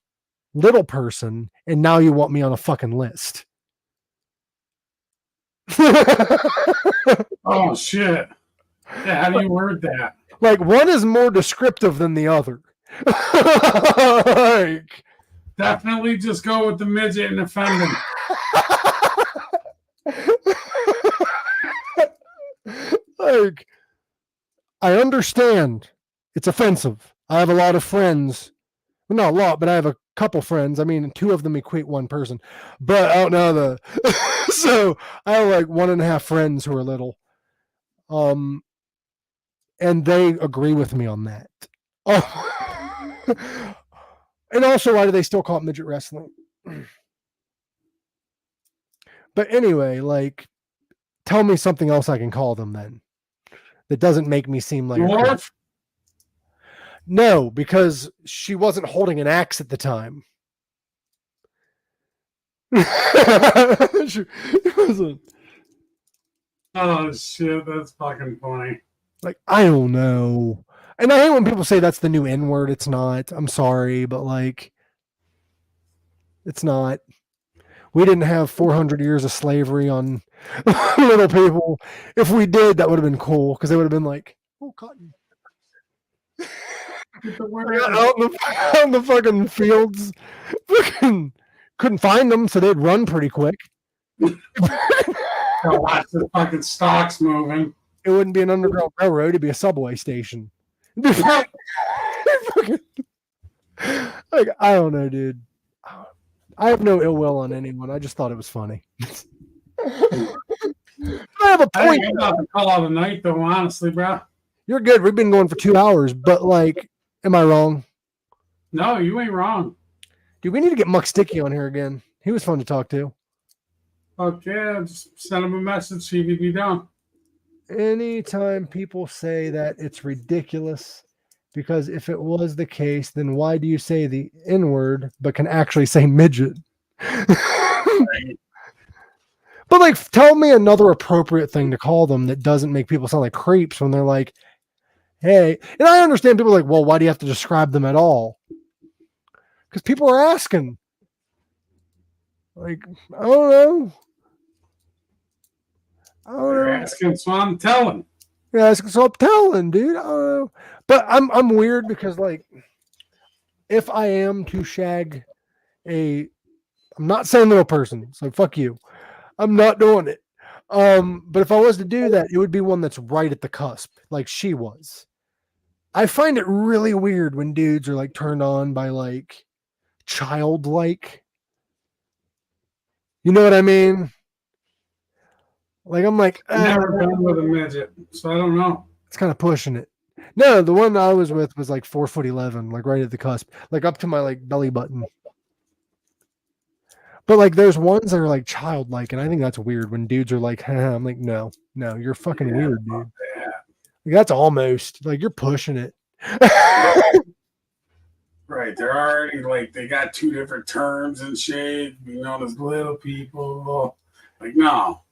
little person, and now you want me on a fucking list. Oh, shit. Yeah, how do you word that? Like, one is more descriptive than the other. Like, definitely just go with the midget and offend him. Like, I understand it's offensive. I have a lot of friends. Well, not a lot, but I have a couple friends. I mean, two of them equate one person. But I don't know the. So I have like 1.5 friends who are little. And they agree with me on that. Oh. And also, why do they still call it midget wrestling? But anyway, like, tell me something else I can call them then that doesn't make me seem like Dwarf? No, because she wasn't holding an axe at the time. She wasn't. Oh shit, that's fucking funny. Like, I don't know. And I hate when people say that's the new N-word. It's not. I'm sorry, but like, it's not. We didn't have 400 years of slavery on little people. If we did, that would have been cool because they would have been like, oh, cotton. Out in the fucking fields. Fucking couldn't find them, so they'd run pretty quick. Watch the fucking stocks moving. It wouldn't be an underground railroad, it'd be a subway station. Like, I don't know, dude. I have no ill will on anyone. I just thought it was funny. I have a point. I'm about to call out a night, though, honestly, bro. You're good. We've been going for 2 hours, but like, am I wrong? No, you ain't wrong. Dude, we need to get Muck Sticky on here again. He was fun to talk to. Okay, just send him a message, see if he'd be down. Anytime people say that, it's ridiculous. Because if it was the case, then why do you say the N-word but can actually say midget? Right. But like, tell me another appropriate thing to call them that doesn't make people sound like creeps when they're like, hey. And I understand people are like, well, why do you have to describe them at all? Because people are asking. Like, I don't know. They're asking, so I'm telling. Yeah, so I'm telling, dude. I don't know. But I'm weird because, like, if I am to shag I'm not saying little person, so fuck you. I'm not doing it. But if I was to do that, it would be one that's right at the cusp, like she was. I find it really weird when dudes are like turned on by like childlike. You know what I mean? Like, I'm like, I've never been with a midget, so I don't know. It's kind of pushing it. No, the one I was with was like 4'11", like right at the cusp, like up to my like belly button. But like, there's ones that are like childlike, and I think that's weird when dudes are like, I'm like, no, you're fucking weird, dude. Yeah. Like, that's almost like you're pushing it. Right, they're already like they got 2 different terms and shit. You know, there's little people. Like, no.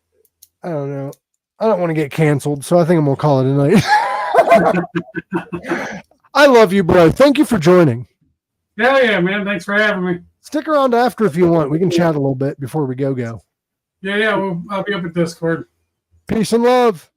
I don't know. I don't want to get canceled, so I think I'm gonna call it a night. I love you, bro. Thank you for joining. Yeah, man. Thanks for having me. Stick around after if you want. We can chat a little bit before we go. Yeah. I'll be up at Discord. Peace and love.